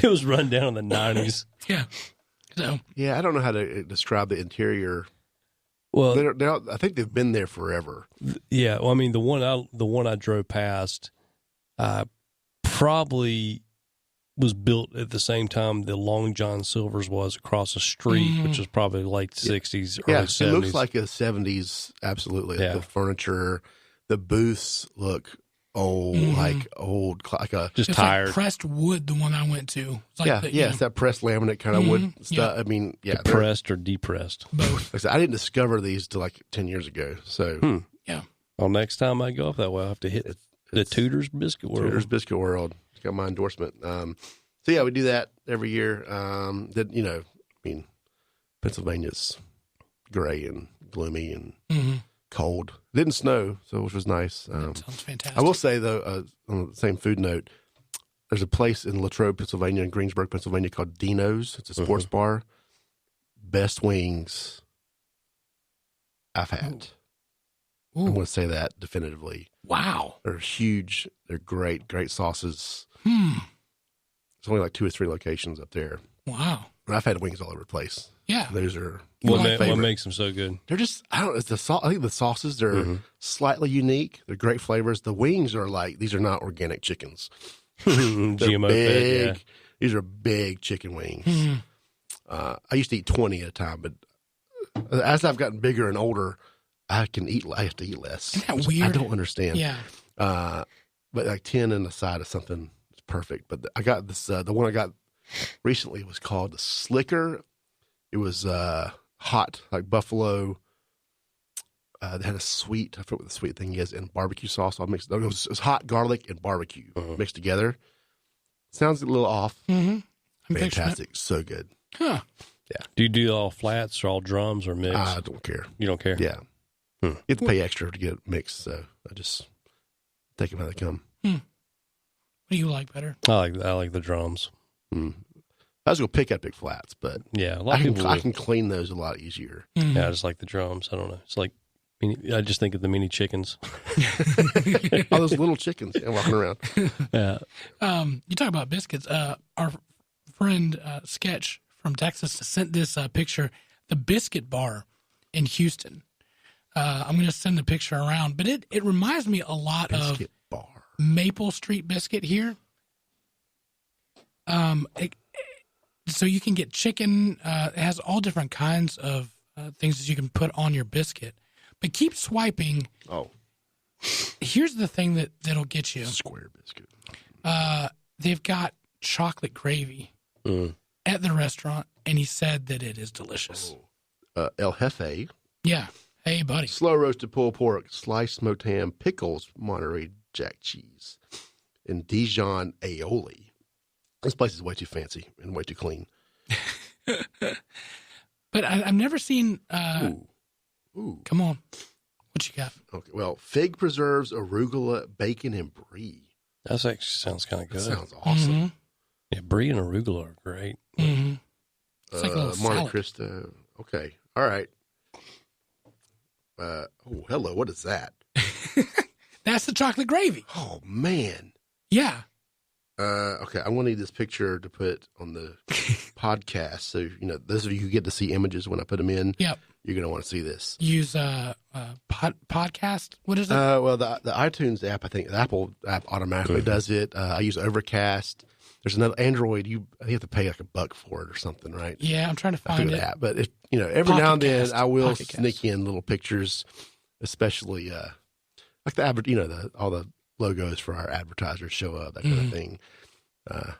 it was run down in the 90s. Yeah. So Yeah, I don't know how to describe the interior. Well, I think they've been there forever. yeah. Well, I mean, the one I drove past, probably was built at the same time the Long John Silver's was across the street, which was probably late 60s, early Yeah, 70s. it looks like a 70s, absolutely. Yeah. The furniture, the booths look old, like a just it's tired. like pressed wood. The one I went to. It's like yeah, the, it's that pressed laminate kind of wood stuff. I mean, yeah, they're- Pressed or depressed. both. like I said, I didn't discover these till like 10 years ago. So Yeah. Well, next time I go up that way, I'll have to hit the Tudor's Biscuit World. Tudor's Biscuit World. It's got my endorsement. So yeah, we do that every year. Pennsylvania's gray and gloomy and cold. It didn't snow, which was nice. Sounds fantastic. I will say, though, on the same food note, there's a place in Latrobe, Pennsylvania, and Greensburg, Pennsylvania called Dino's. It's a sports bar. Best wings I've had. Ooh. I'm going to say that definitively. Wow. They're huge. They're great sauces. It's only like 2 or 3 locations up there. Wow. And I've had wings all over the place. Yeah. Those are What my favorite. makes them so good? They're just, I don't know, it's the sauce. I think the sauces, they're slightly unique. They're great flavors. The wings are like, these are not organic chickens. They're GMO big. fed, These are big chicken wings. I used to eat 20 at a time, but as I've gotten bigger and older, I have to eat less. Isn't that which weird? I don't understand. Yeah. But like 10 in the side of something is perfect. But I got this, the one I got recently was called the Slicker. It was hot, like buffalo. They had a sweet, I forget what the sweet thing is, and barbecue sauce all mixed. It was hot garlic and barbecue mixed together. Sounds a little off. I'm picturing it. Fantastic. So good. Huh. Do you do all flats or all drums or mix? I don't care. You don't care? Yeah. You have to pay extra to get it mixed, so I just take them how they come. What do you like better? I like the drums. I was going to pick up big flats, but Yeah, a lot of people I do. can clean those a lot easier. Yeah, I just like the drums. I don't know. It's like I just think of the mini chickens. All those little chickens walking around. Yeah. You talk about biscuits. Our friend Sketch from Texas sent this picture, the Biscuit Bar in Houston. I'm going to send the picture around, but it reminds me a lot Biscuit of bar. Maple Street Biscuit here. So you can get chicken. It has all different kinds of things that you can put on your biscuit. But keep swiping. Oh, Here's the thing that'll get you. square biscuit. They've got chocolate gravy at the restaurant, and he said that it is delicious. El Jefe. Yeah. Hey, buddy. Slow roasted pulled pork, sliced smoked ham, pickles, Monterey Jack cheese, and Dijon aioli. This place is way too fancy and way too clean. But I've never seen. Ooh. Come on, what you got? Okay. Well, fig preserves, arugula, bacon, and brie. That actually sounds kind of That good. sounds awesome. Yeah, brie and arugula are great. Mm-hmm. It's like a little Monte salad. Cristo. Okay. All right. Hello. What is that? That's the chocolate gravy. Oh, man. Yeah. Okay. I'm going to need this picture to put on the podcast. So, those of you who get to see images when I put them in, Yep. you're going to want to see this. Use podcast. What is it? Well, the iTunes app, I think the Apple app automatically does it. I use Overcast. There's another Android. You have to pay like $1 for it or something, right? Yeah, I'm trying to I find figure it. that. But every now and then Pocket Cast. I will Pocket Cast. sneak in little pictures, especially like the all the logos for our advertisers show up, that kind of thing.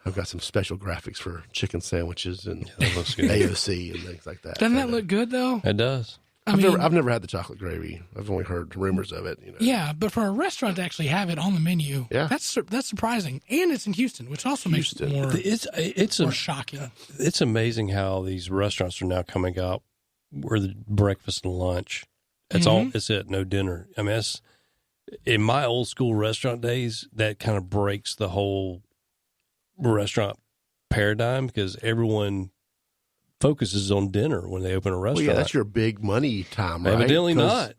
I've got some special graphics for chicken sandwiches and That looks good. AOC and things like that. Doesn't But, that look good though? It does. I mean, I've never had the chocolate gravy. I've only heard rumors of it. yeah, but for a restaurant to actually have it on the menu, Yeah. that's surprising, and it's in Houston, which also makes it Houston. more It's shocking. It's amazing how these restaurants are now coming up where the breakfast and lunch. It's all. It's it. No dinner. I mean, that's, in my old school restaurant days, that kind of breaks the whole restaurant paradigm because everyone focuses on dinner when they open a Well, restaurant. yeah, that's your big money time, right? Evidently 'Cause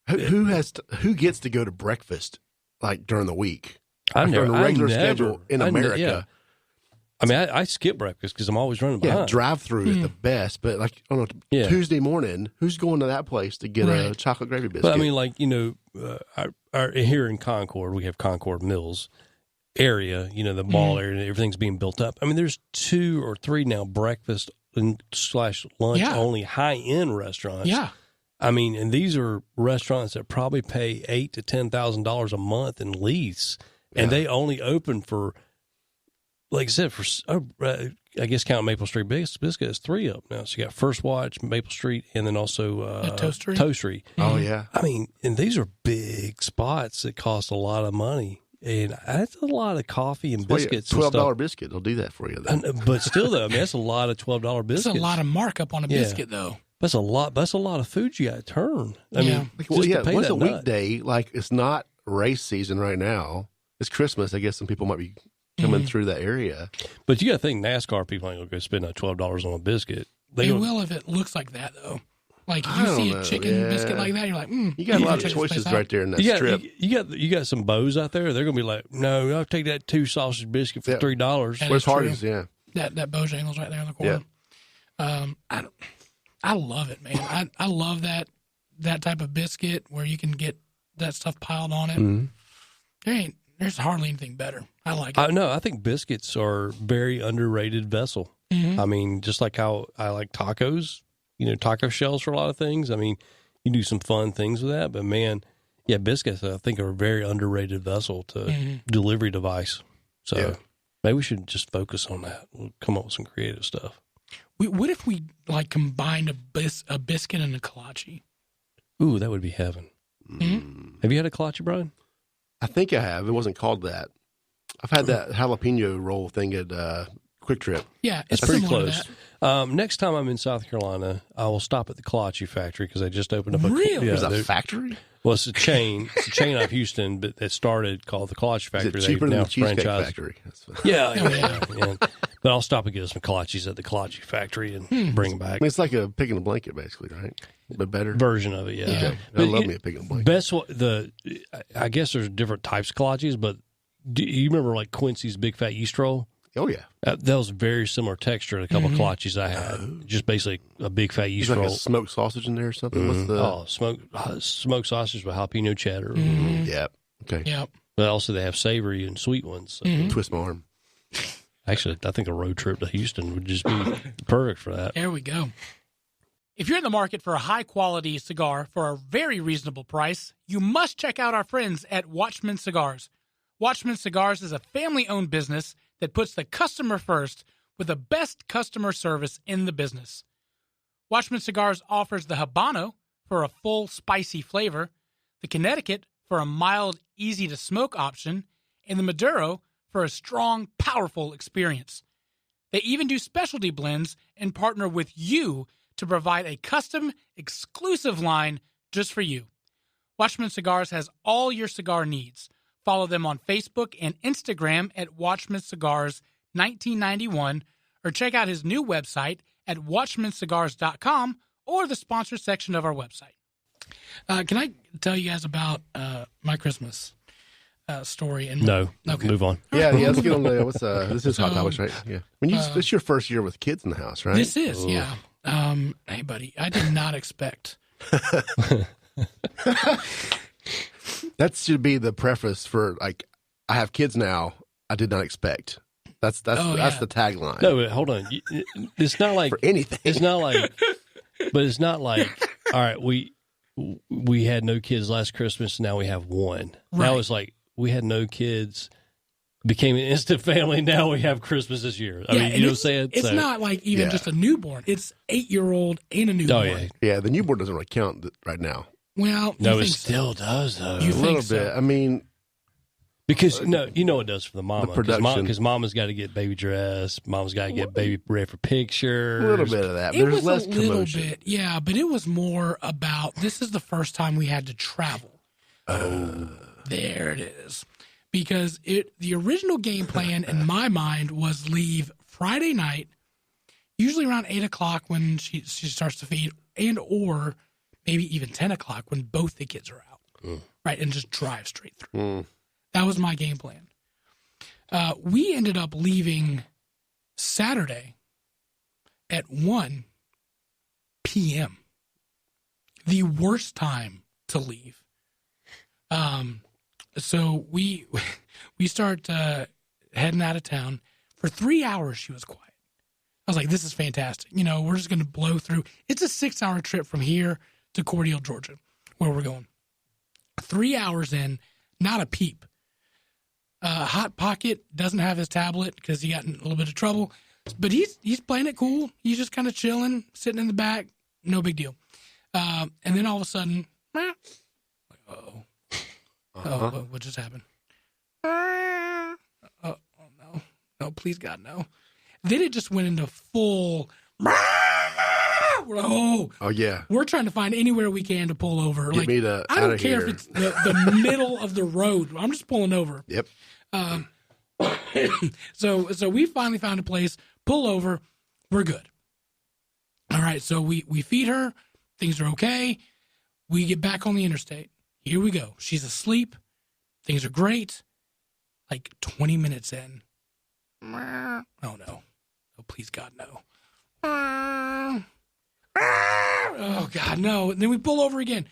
not. Who gets to go to breakfast like during the week? I Like, never, during the regular I never- schedule in I ne- America. yeah. I mean, I skip breakfast because I'm always running Yeah, behind. drive through is the best, but like on a Yeah. Tuesday morning, who's going to that place to get a Right. chocolate gravy biscuit? But I mean, like, here in Concord, we have Concord Mills area, the mall area, everything's being built up. I mean, there's 2 or 3 now breakfast and / lunch Yeah. only high end restaurants. Yeah, I mean, and these are restaurants that probably pay $8,000 to $10,000 a month in lease, and they only open for, like I said, I guess count Maple Street Biscuit as 3 of them now. So you got First Watch, Maple Street, and then also Toastery? Toastery. oh yeah, I mean, and these are big spots that cost a lot of money, and that's a lot of coffee and biscuits. and $12 stuff. biscuit will do that for you. Then. But still, though, I mean, that's a lot of $12 it's biscuits. a lot of markup on a Yeah. biscuit, though. That's a lot. That's a lot of food you got to turn. I Yeah. mean, Well, just yeah, to pay once that a nut. weekday, like it's not race season right now. It's Christmas. I guess some people might be coming through that area. But you got to think NASCAR people ain't gonna go spend that $12 on a biscuit. They don't- will if it looks like that, though. Like, if I you don't see know, a chicken yeah. biscuit like that, you're like, You got a lot of check this choices place out. right there in that You got, strip. you got some bows out there. They're gonna be like, no, I'll take that 2 sausage biscuit for Yeah. $3. That Where's is true. Hardee's? Yeah. That Bojangles right there in the corner. I love it, man. I love that type of biscuit where you can get that stuff piled on it. There's hardly anything better. I like it. I think biscuits are very underrated vessel. I mean, just like how I like tacos, taco shells for a lot of things. I mean, you do some fun things with that, but man, yeah, biscuits I think are a very underrated vessel to delivery device. So Yeah. maybe we should just focus on that. We'll come up with some creative stuff. What if we like combined a biscuit and a kolache? Ooh, that would be heaven. Have you had a kolache, Brian? I think I have. It wasn't called that. I've had that jalapeno roll thing at Quick Trip. Yeah, It's it's pretty similar close. to that. Next time I'm in South Carolina, I will stop at the Kolache factory because they just opened up a Really? Yeah, There's a they're- factory? well, it's a chain. It's a chain out of Houston, but it started called the Kolache Is factory. it cheaper They than now the Cheesecake franchise- Factory? That's Yeah. But I'll stop and get us some kolaches at the Kolache factory and bring them back. I mean, it's like a pig in a blanket, basically, right? But better. Version of it, yeah. Yeah. I But love you- me a pig in a blanket. Best I guess there's different types of kolaches, but do you remember like Quincy's Big Fat Yeast Roll? Oh, yeah. That was very similar texture to a couple of kolaches I had. Just basically a big fat yeast There's like roll. a smoked sausage in there or something. What's the... Smoked sausage with jalapeno cheddar. Yeah. Okay. Yeah. But also they have savory and sweet ones. So Twist my arm. Actually, I think a road trip to Houston would just be perfect for that. There we go. If you're in the market for a high-quality cigar for a very reasonable price, you must check out our friends at Watchman Cigars. Watchman Cigars is a family-owned business that puts the customer first with the best customer service in the business. Watchman Cigars offers the Habano for a full, spicy flavor, the Connecticut for a mild, easy-to-smoke option, and the Maduro for a strong, powerful experience. They even do specialty blends and partner with you to provide a custom, exclusive line just for you. Watchman Cigars has all your cigar needs. Follow them on Facebook and Instagram at Watchman Cigars 1991 or check out his new website at watchmancigars.com or the sponsor section of our website. Can I tell you guys about my Christmas story? And No. Okay. Move on. Yeah, let's get on the... this is Hot So, Topics, right? Yeah. It's your first year with kids in the house, right? This is, yeah. Hey, buddy, I did not expect. That should be the preface for, like, I have kids now. I did not expect. That's yeah. the tagline. No, but hold on. It's not like For anything. it's not like, but it's not like. All right, we had no kids last Christmas. Now we have one. Right. Now it's like we had no kids, became an instant family. Now we have Christmas this year. I mean, and you know what I'm it's, saying? It's So- not like even Yeah. just a newborn. It's 8-year-old and a newborn. Oh yeah. Yeah, the newborn doesn't really count right now. Well, No, you it think so. still does though. You A think little so? bit. I mean, Because you know it does for the mama. The production. Because mama's got to get baby dressed. Mama's got to get baby ready for pictures. a little bit of that. It There's was less a little commotion. bit, yeah, but it was more about this is the first time we had to travel. Oh, there it is. Because the original game plan in my mind was leave Friday night, usually around 8 o'clock when she starts to feed, and or maybe even 10 o'clock when both the kids are out, right, and just drive straight through. That was my game plan. We ended up leaving Saturday at 1 p.m. The worst time to leave. So we start heading out of town. For 3 hours, she was quiet. I was like, this is fantastic. You know, we're just going to blow through. It's a 6-hour trip from here to Cordele, Georgia, where we're going. 3 hours in, not a peep. Hot Pocket doesn't have his tablet because he got in a little bit of trouble, but he's playing it cool. He's just kind of chilling, sitting in the back, no big deal. And then all of a sudden, what just happened? Oh no, please God, no. Then it just went into full. We're like, Oh yeah. we're trying to find anywhere we can to pull over. Get me to I out don't of care here. if it's the middle of the road. I'm just pulling over. Yep. So we finally found a place, pull over, we're good. All right, so we feed her, things are okay. We get back on the interstate. Here we go. She's asleep. Things are great. Like 20 minutes in. Oh no. Oh, please God, no. Oh God, no. And then we pull over again.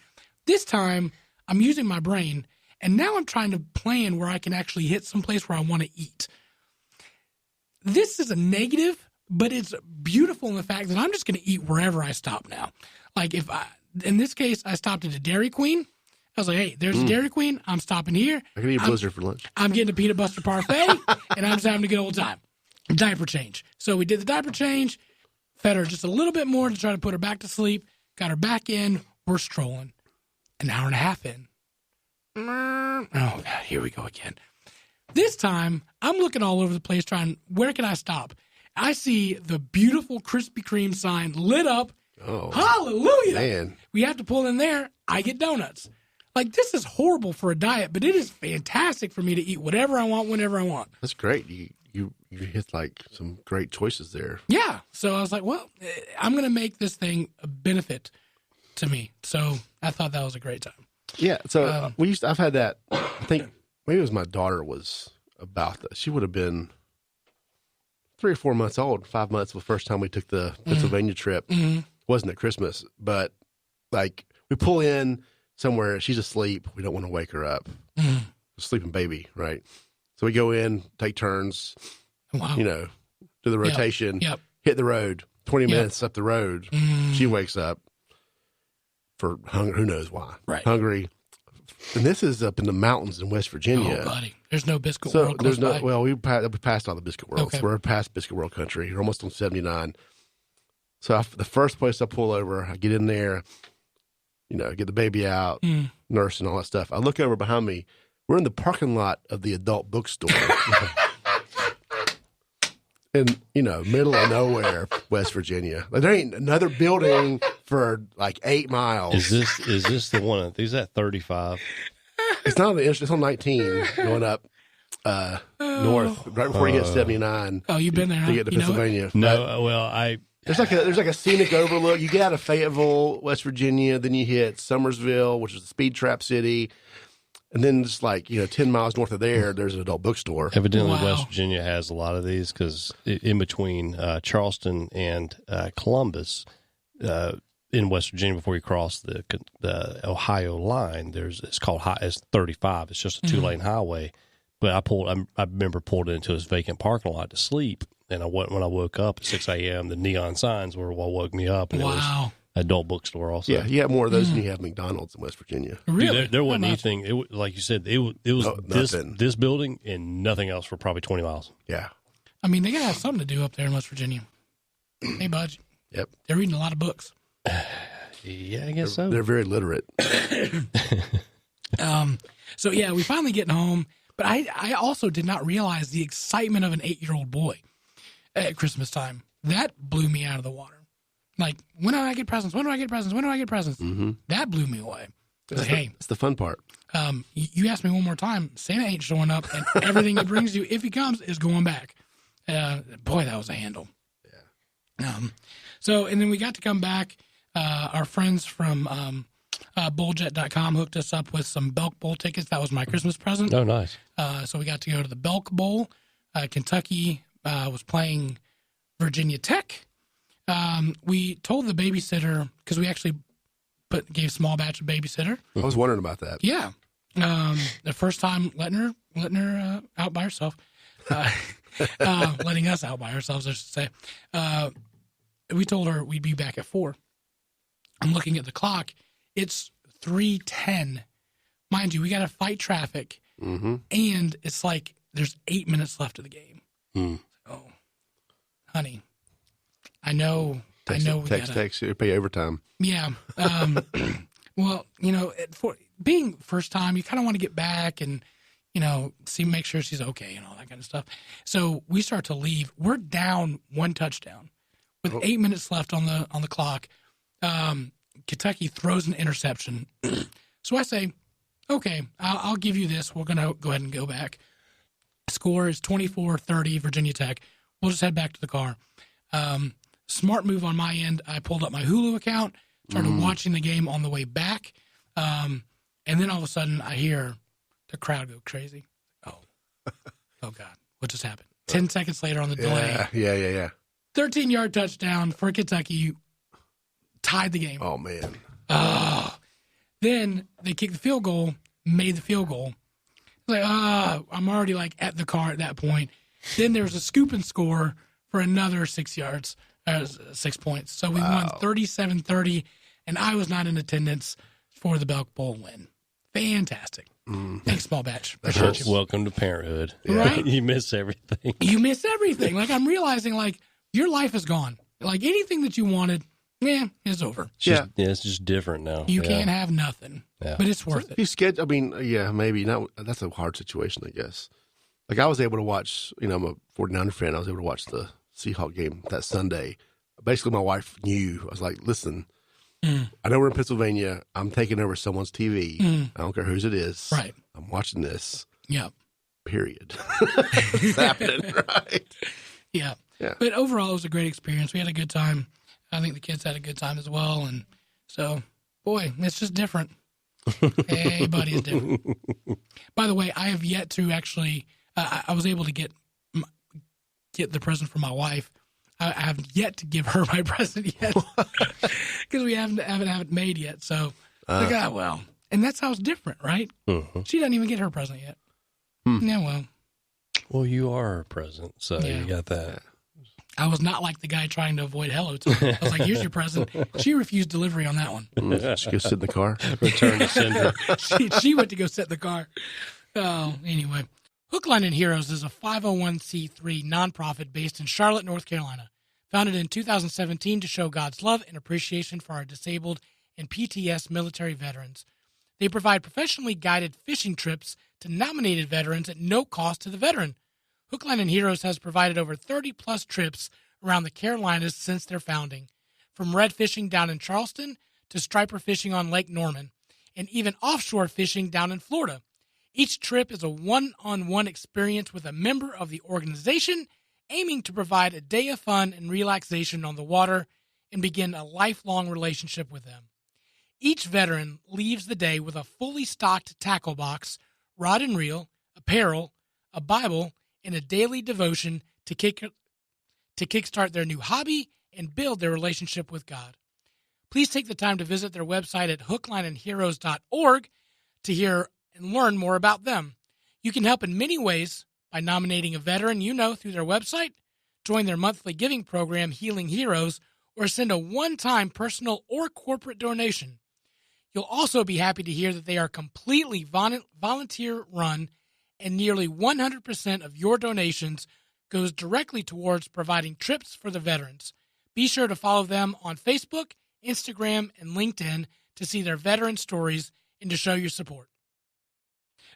This time I'm using my brain, and now I'm trying to plan where I can actually hit someplace where I want to eat. This is a negative, but it's beautiful in the fact that I'm just going to eat wherever I stop now. Like in this case, I stopped at a Dairy Queen. I was like, hey, there's a Dairy Queen. I'm stopping here. I can eat Blizzard for lunch. I'm getting a peanut butter parfait, and I'm just having a good old time. Diaper change. So we did the diaper change, fed her just a little bit more to try to put her back to sleep, got her back in. We're strolling. An hour and a half in. Oh, God, here we go again. This time, I'm looking all over the place trying, where can I stop? I see the beautiful Krispy Kreme sign lit up. Oh, Hallelujah. man. We have to pull in there. I get donuts. Like, this is horrible for a diet, but it is fantastic for me to eat whatever I want, whenever I want. That's great. You hit like some great choices there. Yeah. So I was like, well, I'm going to make this thing a benefit to me. So I thought that was a great time. Yeah. So I've had that. I think maybe it was my daughter was about that. She would have been 3 or 4 months old, 5 months the first time we took the Pennsylvania trip. Mm-hmm. Wasn't at Christmas, but like we pull in somewhere, she's asleep. We don't want to wake her up. Mm-hmm. Sleeping baby, right? So we go in, take turns, Wow. do the rotation, Yep. hit the road, 20 Yep. minutes up the road. Mm. She wakes up for hunger, who knows why. Right. Hungry. And this is up in the mountains in West Virginia. Oh, buddy. There's no Biscuit So World close there's no, by. well, we passed all the Biscuit Worlds. Okay. We're past Biscuit World country. We're almost on 79. So the first place I pull over, I get in there, get the baby out, nurse and all that stuff. I look over behind me. We're in the parking lot of the adult bookstore. In, middle of nowhere, West Virginia. Like, there ain't another building for like 8 miles. Is this the one? Is that 35? It's not on the, it's on 19 going up north right before you hit 79. Oh, you've been there, to huh? get to You know it? Pennsylvania. No, well, There's like a scenic overlook. You get out of Fayetteville, West Virginia, then you hit Summersville, which is the speed trap city, and then just 10 miles north of there's an adult bookstore. evidently Wow. West Virginia has a lot of these because in between Charleston and Columbus, in West Virginia, before you cross the Ohio line, it's called it's 35. It's just a 2-lane highway. But I remember pulled into this vacant parking lot to sleep. And when I woke up at 6 a.m., the neon signs were what woke me up. And it was Wow. adult bookstore also. Yeah, you have more of those than you have McDonald's in West Virginia. Dude, Really? there wasn't How much? anything. Like you said, it was No, nothing. this building and nothing else for probably 20 miles. Yeah. I mean, they got to have something to do up there in West Virginia. Hey, Budge. Yep. They're reading a lot of books. Yeah, I guess so. They're very literate. So, yeah, we finally getting home. But I also did not realize the excitement of an 8-year-old boy at Christmas time. That blew me out of the water. Like, when do I get presents? When do I get presents? When do I get presents? Mm-hmm. That blew me away. It's like, hey, That's the fun part. you asked me one more time. Santa ain't showing up, and everything he brings you, if he comes, is going back. Boy, that was a handle. Yeah. And then we got to come back. Our friends from Bulljet.com hooked us up with some Belk Bowl tickets. That was my Christmas present. Oh, nice. So we got to go to the Belk Bowl. Kentucky was playing Virginia Tech. We told the babysitter, because we actually gave small batch of babysitter. I was wondering about that. Yeah. The first time letting her out by herself. Letting us out by ourselves, I should say. We told her we'd be back at 4. I'm looking at the clock. It's 3:10. Mind you, we got to fight traffic. Mm-hmm. And it's like there's 8 minutes left of the game. Oh, honey, I know we gotta. You pay overtime. Yeah. Well, for being first time, you kind of want to get back and, make sure she's okay and all that kind of stuff. So we start to leave. We're down 1 touchdown with 8 minutes left on the clock. Kentucky throws an interception. So I say, okay, I'll give you this. We're going to go ahead and go back. Score is 24-30 Virginia Tech. We'll just head back to the car. Smart move on my end. I pulled up my Hulu account, started watching the game on the way back. And then all of a sudden I hear the crowd go crazy. Oh God, what just happened? 10 seconds later on the delay. Yeah. 13-yard touchdown for Kentucky. Tied the game. Oh, man. Then they kicked the field goal, made the field goal. Like, I'm already like at the car at that point. Then there was a scoop and score for another 6 yards, 6 points. So we won 37-30, and I was not in attendance for the Belk Bowl win. Fantastic. Thanks, Small Batch. Appreciate you. Welcome to parenthood. Right? You miss everything. You miss everything. Like, I'm realizing, like, your life is gone. Like, anything that you wanted, it's over. It's just different now. You can't have nothing. Yeah. But it's worth it. You schedule, I mean, maybe not. That's a hard situation, I guess. Like, I was able to watch, I'm a 49er fan. I was able to watch the Seahawk game that Sunday. Basically, my wife knew. I was like, listen, I know we're in Pennsylvania. I'm taking over someone's TV. I don't care whose it is. Right. I'm watching this. Yeah. Period. It's happening, right? Yeah. Yeah. But overall, it was a great experience. We had a good time. I think the kids had a good time as well. And so, boy, it's just different. Everybody is different. By the way, I have yet to actually, I was able to get the present for my wife. I have yet to give her my present yet because we haven't it made yet. So, well, and that's how it's different, right? She doesn't even get her present yet. Yeah, well. Well, you are her present, so you got that. I was not like the guy trying to avoid hello time. I was like, here's your present. She refused delivery on that one. She go sit in the car. Return to sender. she went to go sit in the car. Oh, anyway. Hook, Line, and Heroes is a 501c3 nonprofit based in Charlotte, North Carolina. Founded in 2017 to show God's love and appreciation for our disabled and PTS military veterans. They provide professionally guided fishing trips to nominated veterans at no cost to the veteran. Hook, Line, and Heroes has provided over 30-plus trips around the Carolinas since their founding, from red fishing down in Charleston to striper fishing on Lake Norman, and even offshore fishing down in Florida. Each trip is a one-on-one experience with a member of the organization, aiming to provide a day of fun and relaxation on the water and begin a lifelong relationship with them. Each veteran leaves the day with a fully stocked tackle box, rod and reel, apparel, a Bible, and a daily devotion to kickstart their new hobby and build their relationship with God. Please take the time to visit their website at hooklineandheroes.org to hear and learn more about them. You can help in many ways by nominating a veteran you know through their website, join their monthly giving program, Healing Heroes, or send a one-time personal or corporate donation. You'll also be happy to hear that they are completely volunteer-run, and nearly 100% of your donations goes directly towards providing trips for the veterans. Be sure to follow them on Facebook, Instagram, and LinkedIn to see their veteran stories and to show your support.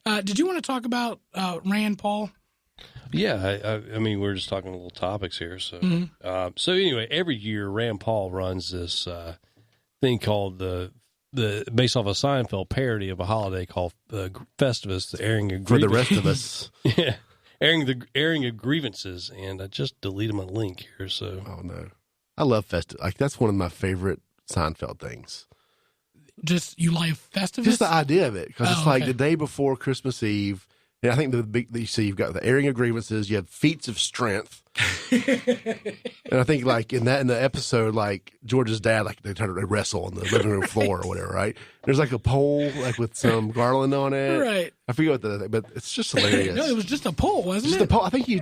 Did you want to talk about Rand Paul? Yeah, I mean, we're just talking little topics here. So, so anyway, every year Rand Paul runs this thing called the based off a Seinfeld parody of a holiday called Festivus, the airing of For the rest of us. Yeah, airing of grievances, and I just deleted my link here. So, Oh no, I love Festivus. Like, that's one of my favorite Seinfeld things. Just you like Festivus? Just the idea of it, because it's like okay. the day before Christmas Eve. And I think you've got the airing of grievances, you have feats of strength. And I think like in the episode, like George's dad, like they wrestle on the living room floor or whatever, right? There's like a pole like with some garland on it. Right. I forget what but it's just hilarious. No, it was just a pole, wasn't just it? a pole. I think did he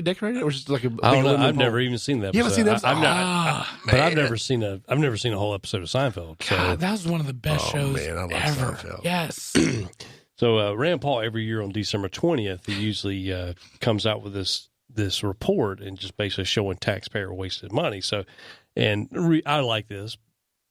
decorate it? Or was it just like a I don't know. aluminum I've pole? never even seen that. You haven't seen that? I've not, Ah, but I've never seen a whole episode of Seinfeld. So. God, that was one of the best shows man, I love ever. Seinfeld. Yes. So Rand Paul, every year on December 20th, he usually comes out with this report and just basically showing taxpayer wasted money. So, and I like this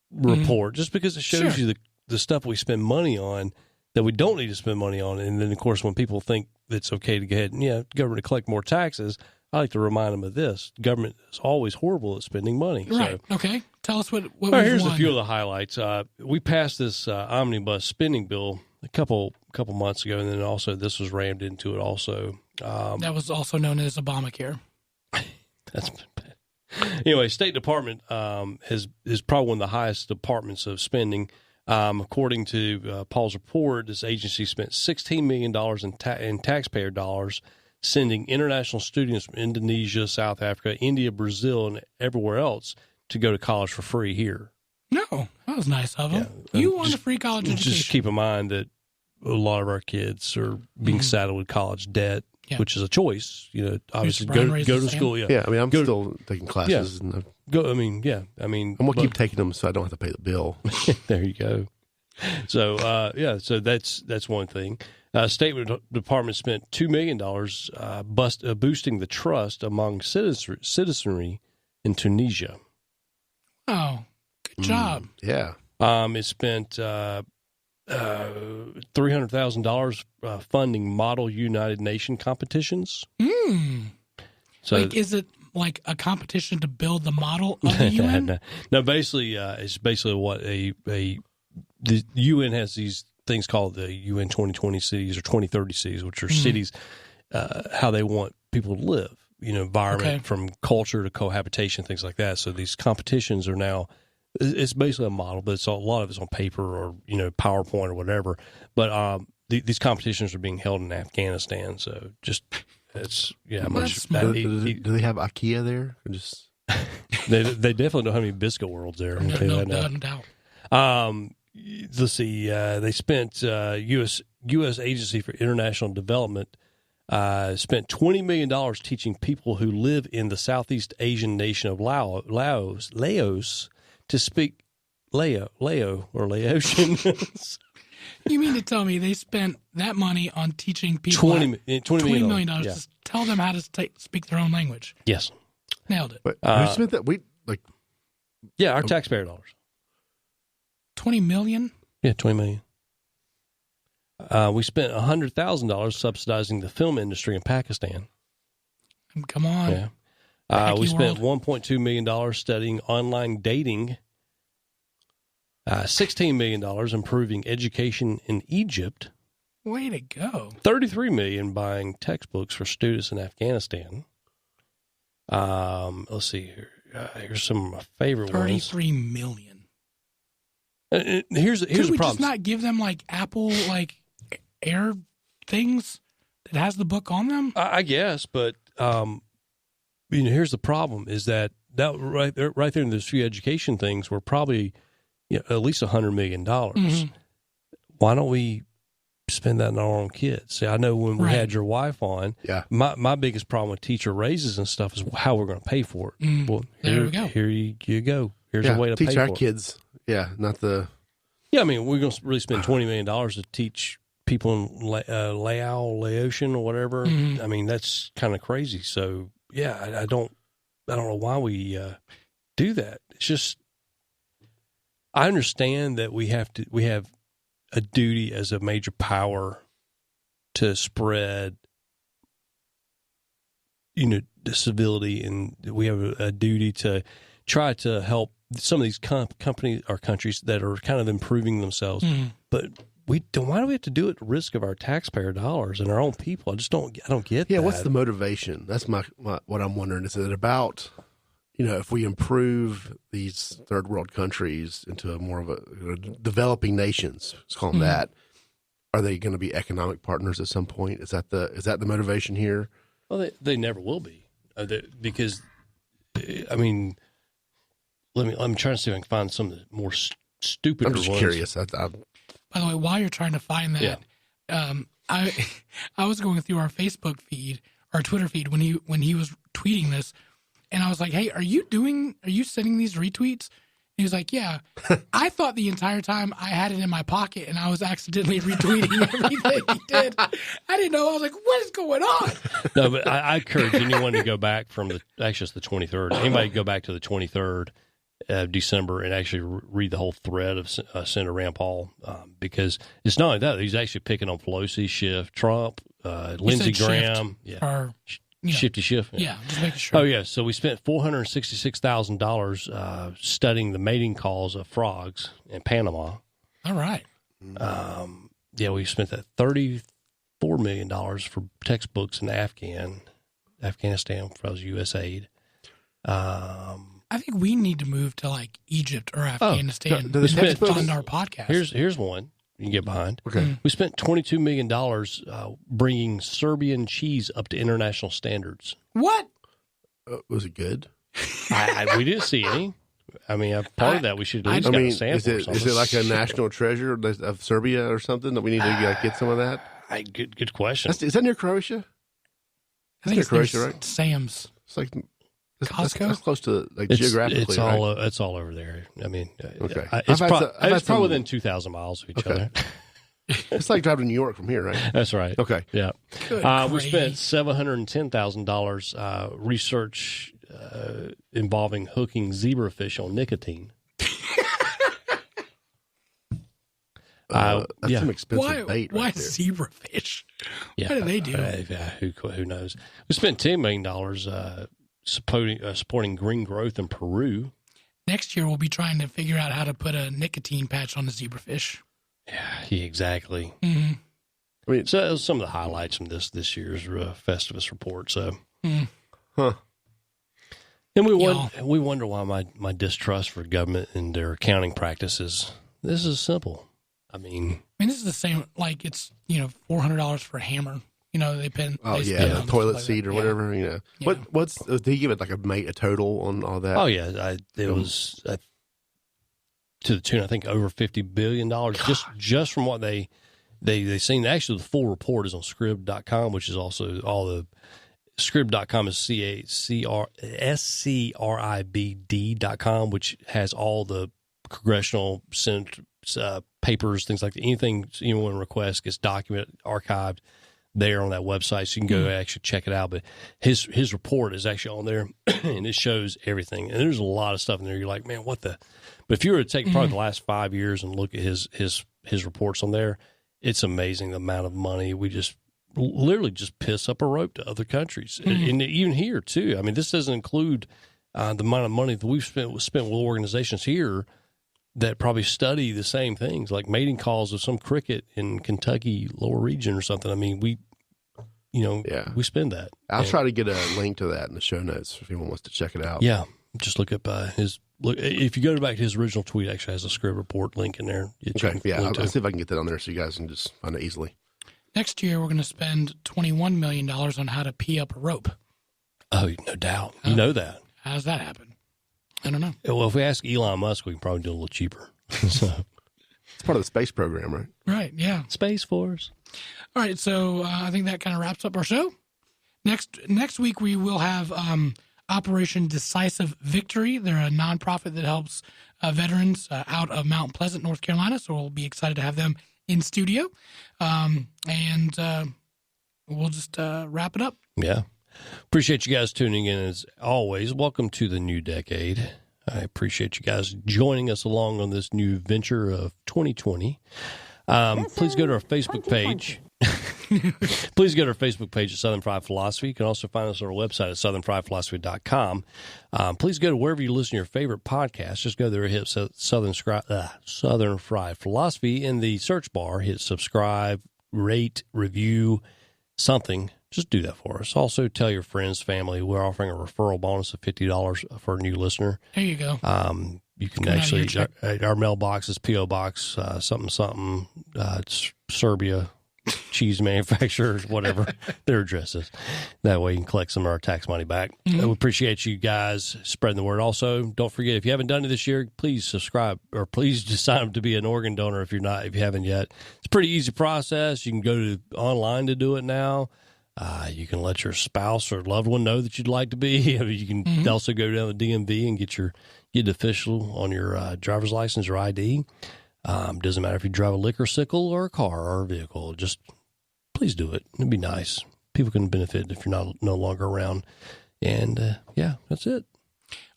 report just because it shows you the stuff we spend money on that we don't need to spend money on. And then, of course, when people think it's okay to go ahead and, government to collect more taxes, I like to remind them of this. Government is always horrible at spending money. Right. So, Okay. Tell us what all right, we've here's won. a few of the highlights. We passed this omnibus spending bill a couple months ago, and then also this was rammed into it also. That was also known as Obamacare. That's bad. Anyway, State Department is probably one of the highest departments of spending. According to Paul's report, this agency spent $16 million in taxpayer dollars sending international students from Indonesia, South Africa, India, Brazil, and everywhere else to go to college for free here. No, that was nice of them. Yeah. You want a free college education. Just keep in mind that a lot of our kids are being saddled with college debt, which is a choice. You know, obviously go to school. Yeah, I mean, I'm still taking classes. Yeah. And I'm going to keep taking them so I don't have to pay the bill. There you go. So so that's one thing. State Department spent $2 million boosting the trust among citizenry in Tunisia. Oh, good job. Yeah. It spent $300,000 funding model United Nations competitions. So, Like, is it like a competition to build the model of the UN? No, basically, it's basically what the UN has these things called the UN 2020 cities or 2030 cities, which are cities, how they want people to live, you know, environment from culture to cohabitation, things like that. So these competitions are now, it's basically a model, but a lot of it's on paper or, you know, PowerPoint or whatever. But these competitions are being held in Afghanistan. So just, it's, yeah. Do they have IKEA there? Or just they definitely don't have any biscuit worlds there. No doubt. Let's see. They spent U.S. Agency for International Development spent $20 million teaching people who live in the Southeast Asian nation of Laos to speak Laotian. You mean to tell me they spent that money on teaching people $20 million yeah. to tell them how to speak their own language? Yes. Nailed it. But who spent that? Yeah, our taxpayer dollars. $20 million? Yeah, $20 million. We spent $100,000 subsidizing the film industry in Pakistan. Come on. Yeah. We spent $1.2 million studying online dating. $16 million improving education in Egypt. Way to go. $33 million buying textbooks for students in Afghanistan. Let's see here. Here's some of my favorite ones. $33 million. Here's Could the we problem. just not give them like Apple Air things that has the book on them? I guess, but here's the problem: is that right there in those few education things were probably at least $100 million. Why don't we spend that on our own kids? See, I know when we had your wife on, my biggest problem with teacher raises and stuff is how we're going to pay for it. Well, there we go. Here you go. Here's a way to teach pay our for kids. it. Yeah, not the. Yeah, I mean, we're going to really spend $20 million to teach people in Laotian or whatever. I mean, that's kind of crazy. So, yeah, I don't know why we do that. It's just, I understand that we have a duty as a major power to spread, the civility, and we have a duty to try to help some of these companies or countries that are kind of improving themselves. But why do we have to do it at the risk of our taxpayer dollars and our own people? I don't get that. Yeah, what's the motivation? That's my what I'm wondering. Is it about, if we improve these third world countries into a more of a developing nations, let's call them that, are they going to be economic partners at some point? Is that the motivation here? Well, they never will be, because, I mean, I'm trying to see if I can find some of the more stupid ones. I'm just curious. By the way, while you're trying to find that, I was going through our Facebook feed, our Twitter feed when he was tweeting this, and I was like, "Hey, are you sending these retweets?" He was like, "Yeah." I thought the entire time I had it in my pocket, and I was accidentally retweeting everything he did. I didn't know. I was like, "What is going on?" No, but I encourage anyone to go back actually it's the 23rd. Anybody go back to the 23rd. December and actually read the whole thread of Senator Rand Paul, because it's not only that, he's actually picking on Pelosi, Schiff, Trump, Lindsey Graham. Or Shifty shift. Yeah, just making sure. Oh, yeah. So we spent $466,000 studying the mating calls of frogs in Panama. All right. Yeah, we spent that $34 million for textbooks in Afghanistan for USAID. I think we need to move to like Egypt or Afghanistan do the to textbooks- fund our podcast. Here's one you can get behind. Okay. We spent $22 million bringing Serbian cheese up to international standards. What? Was it good? We didn't see any. I mean, part of that we should at least I got mean, a sample. is or it something. like a national treasure of Serbia or something that we need to get some of that? Good question. Is that near Croatia? I think it's Croatia, near right? Sam's. It's like Costco? that's close to like It's geographically. all right? it's all over there. I mean, Okay. it's, I've had probably some- within 2,000 miles of each Okay. other. It's like driving to New York from here, right? That's right. Okay. Yeah. Good We gravy. spent $710,000 research involving hooking zebrafish on nicotine. That's yeah. some expensive Why? bait Why right there. zebrafish? Yeah. What do they do? Yeah, who knows? We spent $10 million supporting green growth in Peru. Next year we'll be trying to figure out how to put a nicotine patch on the zebrafish. Yeah, exactly. Mm-hmm. I mean, So that was some of the highlights from this year's Festivus report. So, huh? and we Y'all. wonder why my distrust for government and their accounting practices. This is simple. I mean, this is the same. Like it's $400 for a hammer. They pin. Oh they yeah, spin the on toilet stuff like seat that. or Yeah. whatever. Yeah. What's did he give it like a total on all that? oh yeah, it was to the tune I think over $50 billion just from what they seen. Actually, the full report is on Scrib.com, which is also all the Scrib.com is SCRIBD.com, which has all the congressional Senate papers, things like that. Anything anyone requests gets documented, archived there on that website, so you can go actually check it out. But his report is actually on there, and it shows everything. And there's a lot of stuff in there. You're like, man, what the? But if you were to take probably the last 5 years and look at his reports on there, it's amazing the amount of money we just literally just piss up a rope to other countries, and even here too. I mean, this doesn't include the amount of money that we've spent with organizations here that probably study the same things, like mating calls of some cricket in Kentucky lower region or something. I mean, we spend that. I'll try to get a link to that in the show notes if anyone wants to check it out. Yeah, just look up if you go back to his original tweet, actually has a Scrib report link in there. Okay. Yeah. I'll see if I can get that on there so you guys can just find it easily. Next year we're going to spend $21 million on how to pee up a rope. Oh, no doubt. You know that. How does that happen? I don't know. Well, if we ask Elon Musk, we can probably do it a little cheaper. So, It's part of the space program, right? Right. Yeah. Space Force. All right, so I think that kind of wraps up our show. Next week we will have Operation Decisive Victory. They're a nonprofit that helps veterans out of Mount Pleasant, North Carolina. So we'll be excited to have them in studio, and we'll just wrap it up. Yeah. Appreciate you guys tuning in as always. Welcome to the new decade. I appreciate you guys joining us along on this new venture of 2020. Please go to our Facebook page. Please go to our Facebook page at Southern Fried Philosophy. You can also find us on our website at southernfriedphilosophy.com. Please go to wherever you listen to your favorite podcast. Just go there and hit Southern Fried Philosophy in the search bar. Hit subscribe, rate, review, something. Just do that for us. Also, tell your friends, family. We're offering a referral bonus of $50 for a new listener. There you go. You can Coming out of your actually, check. our mailbox is P.O. Box, something, it's Serbia, cheese manufacturers, whatever their address is. That way you can collect some of our tax money back. We appreciate you guys spreading the word. Also, don't forget, if you haven't done it this year, please subscribe, or please just sign up to be an organ donor if you haven't yet. It's a pretty easy process. You can go online to do it now. You can let your spouse or loved one know that you'd like to be. You can also go down to the DMV and get it official on your driver's license or ID. Doesn't matter if you drive a liquor sickle or a car or a vehicle. Just please do it. It'd be nice. People can benefit if you're no longer around. And that's it.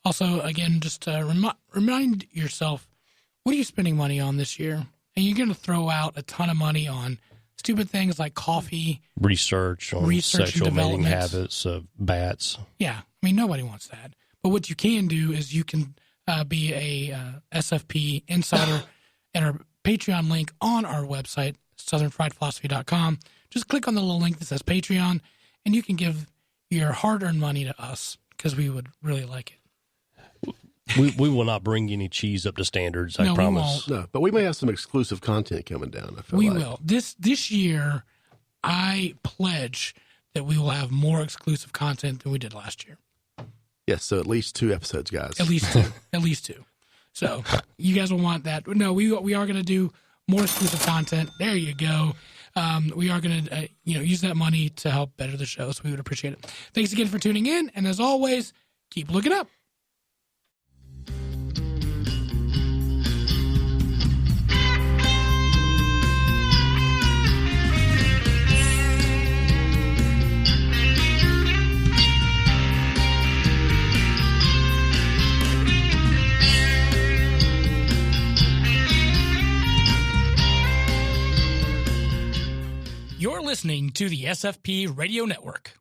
Also, again, just remind yourself, what are you spending money on this year? And you're going to throw out a ton of money on stupid things like coffee. Research on Research and sexual mating development. habits of bats. Yeah, I mean, nobody wants that. But what you can do is you can be a SFP insider at our Patreon link on our website, southernfriedphilosophy.com. Just click on the little link that says Patreon, and you can give your hard-earned money to us because we would really like it. We will not bring any cheese up to standards, I No, we promise. No, but we may have some exclusive content coming down. I feel We like. will. This year, I pledge that we will have more exclusive content than we did last year. Yes, so at least 2 episodes, guys. At least two. At least 2. So you guys will want that. No, we are going to do more exclusive content. There you go. We are going to use that money to help better the show, so we would appreciate it. Thanks again for tuning in, and as always, keep looking up. You're listening to the SFP Radio Network.